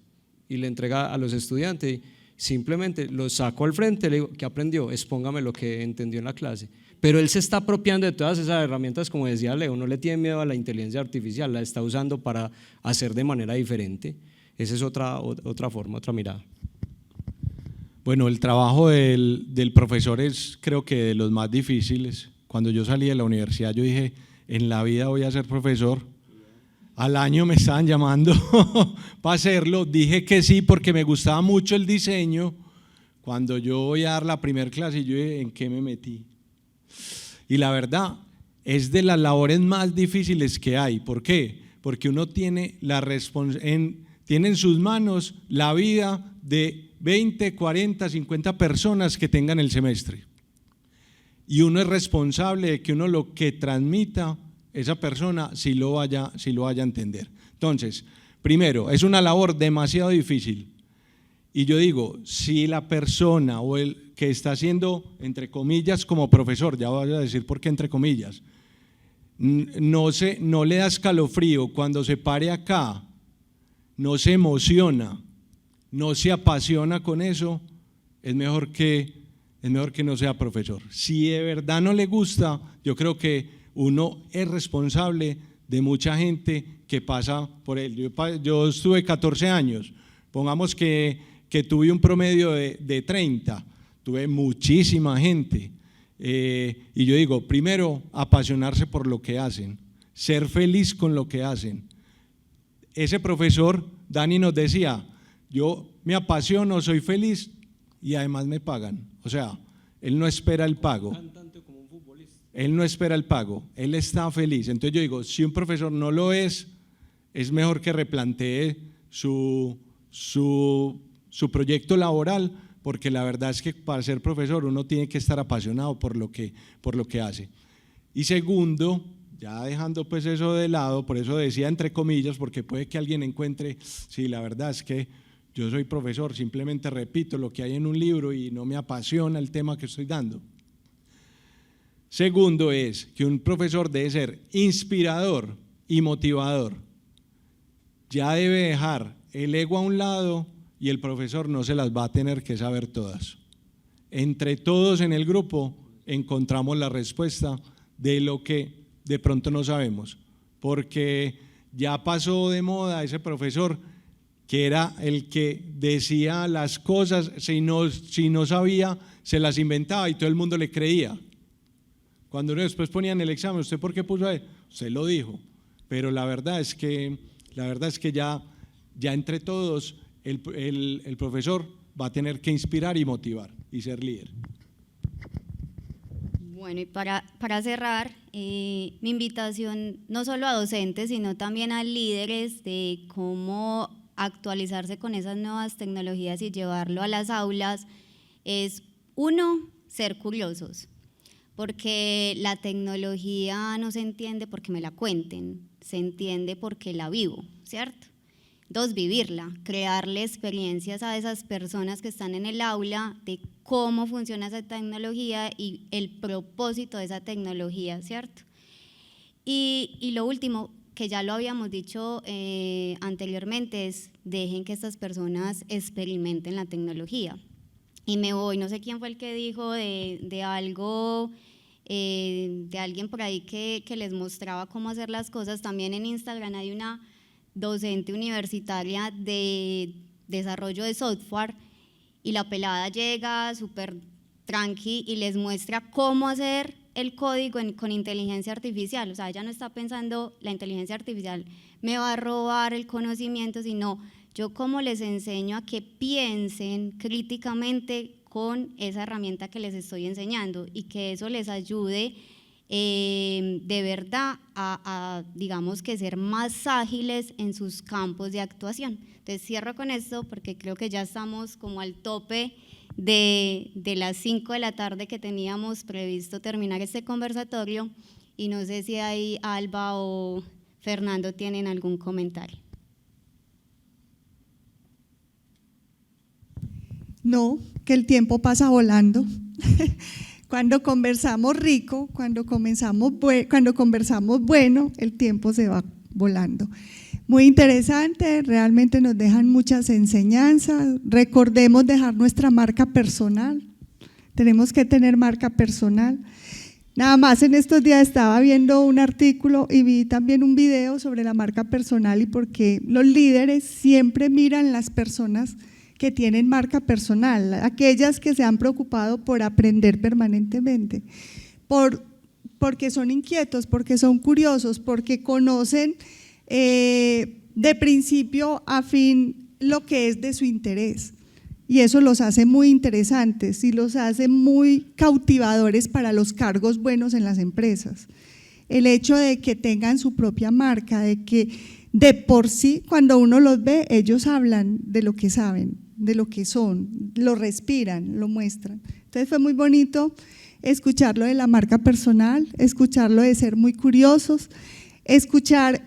y le entrega a los estudiantes, simplemente lo saco al frente, le digo, ¿qué aprendió? Expóngame lo que entendió en la clase. Pero él se está apropiando de todas esas herramientas, como decía Leo, no le tiene miedo a la inteligencia artificial, la está usando para hacer de manera diferente. Esa es otra forma, otra mirada. Bueno, el trabajo del profesor es, creo que, de los más difíciles. Cuando yo salí de la universidad yo dije, en la vida voy a ser profesor. Al año me estaban llamando para hacerlo, dije que sí porque me gustaba mucho el diseño. Cuando yo voy a dar la primera clase, yo dije, ¿en qué me metí? Y la verdad, es de las labores más difíciles que hay. ¿Por qué? Porque uno tiene, tiene en sus manos la vida de 20, 40, 50 personas que tengan el semestre. Y uno es responsable de que uno lo que transmita esa persona sí lo vaya a entender. Entonces, primero, es una labor demasiado difícil. Y yo digo, si la persona o el que está haciendo, entre comillas, como profesor, ya voy a decir por qué entre comillas, no le da escalofrío cuando se pare acá, no se emociona, no se apasiona con eso, es mejor que no sea profesor. Si de verdad no le gusta, yo creo que uno es responsable de mucha gente que pasa por él. Yo estuve 14 años, pongamos que tuve un promedio de 30, tuve muchísima gente. Y yo digo, primero, apasionarse por lo que hacen, ser feliz con lo que hacen. Ese profesor, Dani, nos decía, yo me apasiono, soy feliz y además me pagan. O sea, él no espera el pago. Él no espera el pago, él está feliz. Entonces yo digo, si un profesor no lo es mejor que replantee su proyecto laboral, porque la verdad es que para ser profesor uno tiene que estar apasionado por lo que hace. Y segundo, ya dejando pues eso de lado, por eso decía entre comillas, porque puede que alguien encuentre, sí, la verdad es que yo soy profesor, simplemente repito lo que hay en un libro y no me apasiona el tema que estoy dando. Segundo es que un profesor debe ser inspirador y motivador. Ya debe dejar el ego a un lado y el profesor no se las va a tener que saber todas. Entre todos en el grupo encontramos la respuesta de lo que de pronto no sabemos, porque ya pasó de moda ese profesor que era el que decía las cosas, si no sabía, se las inventaba y todo el mundo le creía. Cuando uno después ponía en el examen, ¿usted por qué puso ahí? Usted lo dijo, pero la verdad es que ya entre todos el profesor va a tener que inspirar y motivar y ser líder. Bueno, y para cerrar, mi invitación no solo a docentes, sino también a líderes de cómo actualizarse con esas nuevas tecnologías y llevarlo a las aulas es, uno, ser curiosos. Porque la tecnología no se entiende porque me la cuenten, se entiende porque la vivo, ¿cierto? Dos, vivirla, crearle experiencias a esas personas que están en el aula de cómo funciona esa tecnología y el propósito de esa tecnología, ¿cierto? Y lo último, que ya lo habíamos dicho anteriormente, es dejen que estas personas experimenten la tecnología. Y me voy, no sé quién fue el que dijo de algo, de alguien por ahí que les mostraba cómo hacer las cosas. También en Instagram hay una docente universitaria de desarrollo de software y la pelada llega súper tranqui y les muestra cómo hacer el código con inteligencia artificial. O sea, ella no está pensando la inteligencia artificial me va a robar el conocimiento, sino yo cómo les enseño a que piensen críticamente con esa herramienta que les estoy enseñando y que eso les ayude de verdad a digamos que ser más ágiles en sus campos de actuación. Entonces cierro con esto porque creo que ya estamos como al tope de las 5 de la tarde que teníamos previsto terminar este conversatorio y no sé si ahí Alba o Fernando tienen algún comentario. No, que el tiempo pasa volando. Cuando conversamos rico, cuando conversamos bueno, el tiempo se va volando. Muy interesante, realmente nos dejan muchas enseñanzas. Recordemos dejar nuestra marca personal. Tenemos que tener marca personal. Nada más en estos días estaba viendo un artículo y vi también un video sobre la marca personal y por qué los líderes siempre miran las personas que tienen marca personal, aquellas que se han preocupado por aprender permanentemente, porque son inquietos, porque son curiosos, porque conocen de principio a fin lo que es de su interés. Y eso los hace muy interesantes y los hace muy cautivadores para los cargos buenos en las empresas. el hecho de que tengan su propia marca, de que de por sí cuando uno los ve, ellos hablan de lo que saben, de lo que son, lo respiran, lo muestran. Entonces fue muy bonito escucharlo de la marca personal, escucharlo de ser muy curiosos, escuchar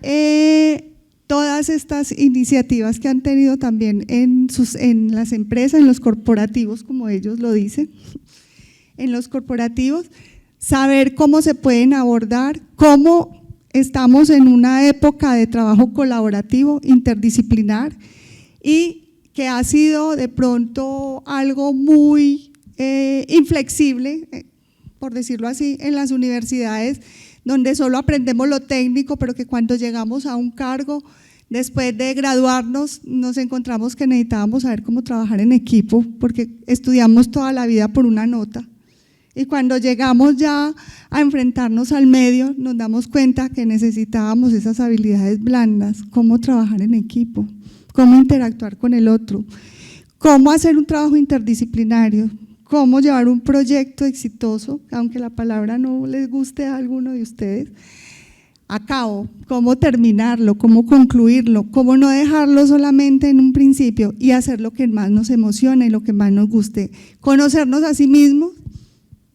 todas estas iniciativas que han tenido también en las empresas, en los corporativos, como ellos lo dicen, en los corporativos, saber cómo se pueden abordar, cómo estamos en una época de trabajo colaborativo, interdisciplinar, y que ha sido de pronto algo muy inflexible, por decirlo así, en las universidades, donde solo aprendemos lo técnico, pero que cuando llegamos a un cargo, después de graduarnos, nos encontramos que necesitábamos saber cómo trabajar en equipo, porque estudiamos toda la vida por una nota. Y cuando llegamos ya a enfrentarnos al medio, nos damos cuenta que necesitábamos esas habilidades blandas, cómo trabajar en equipo, cómo interactuar con el otro, cómo hacer un trabajo interdisciplinario, cómo llevar un proyecto exitoso, aunque la palabra no les guste a alguno de ustedes, a cabo, cómo terminarlo, cómo concluirlo, cómo no dejarlo solamente en un principio y hacer lo que más nos emociona y lo que más nos guste. Conocernos a sí mismos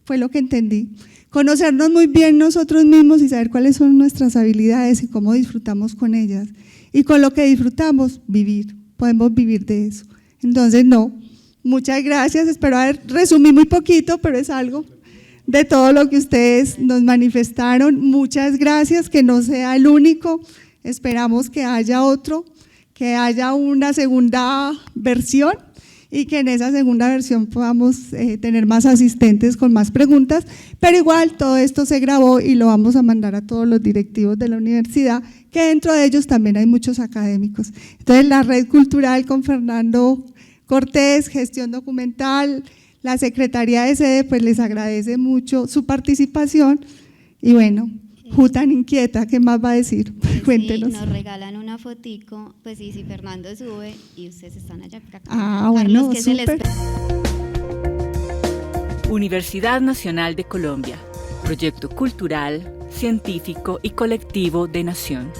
fue lo que entendí, conocernos muy bien nosotros mismos y saber cuáles son nuestras habilidades y cómo disfrutamos con ellas. Y con lo que disfrutamos, vivir, podemos vivir de eso. Entonces, muchas gracias, espero haber resumido muy poquito, pero es algo de todo lo que ustedes nos manifestaron. Muchas gracias, que no sea el único, esperamos que haya otro, que haya una segunda versión y que en esa segunda versión podamos tener más asistentes con más preguntas, pero igual todo esto se grabó y lo vamos a mandar a todos los directivos de la universidad, que dentro de ellos también hay muchos académicos. Entonces la Red Cultural con Fernando Cortés, Gestión Documental, la Secretaría de Sede, pues les agradece mucho su participación y bueno, Tan inquieta, ¿qué más va a decir? Cuéntenos. Sí, nos regalan una fotico, pues sí, si Fernando sube y ustedes están allá por acá. Bueno, Carlos, ¿qué se les súper. Universidad Nacional de Colombia, proyecto cultural, científico y colectivo de nación.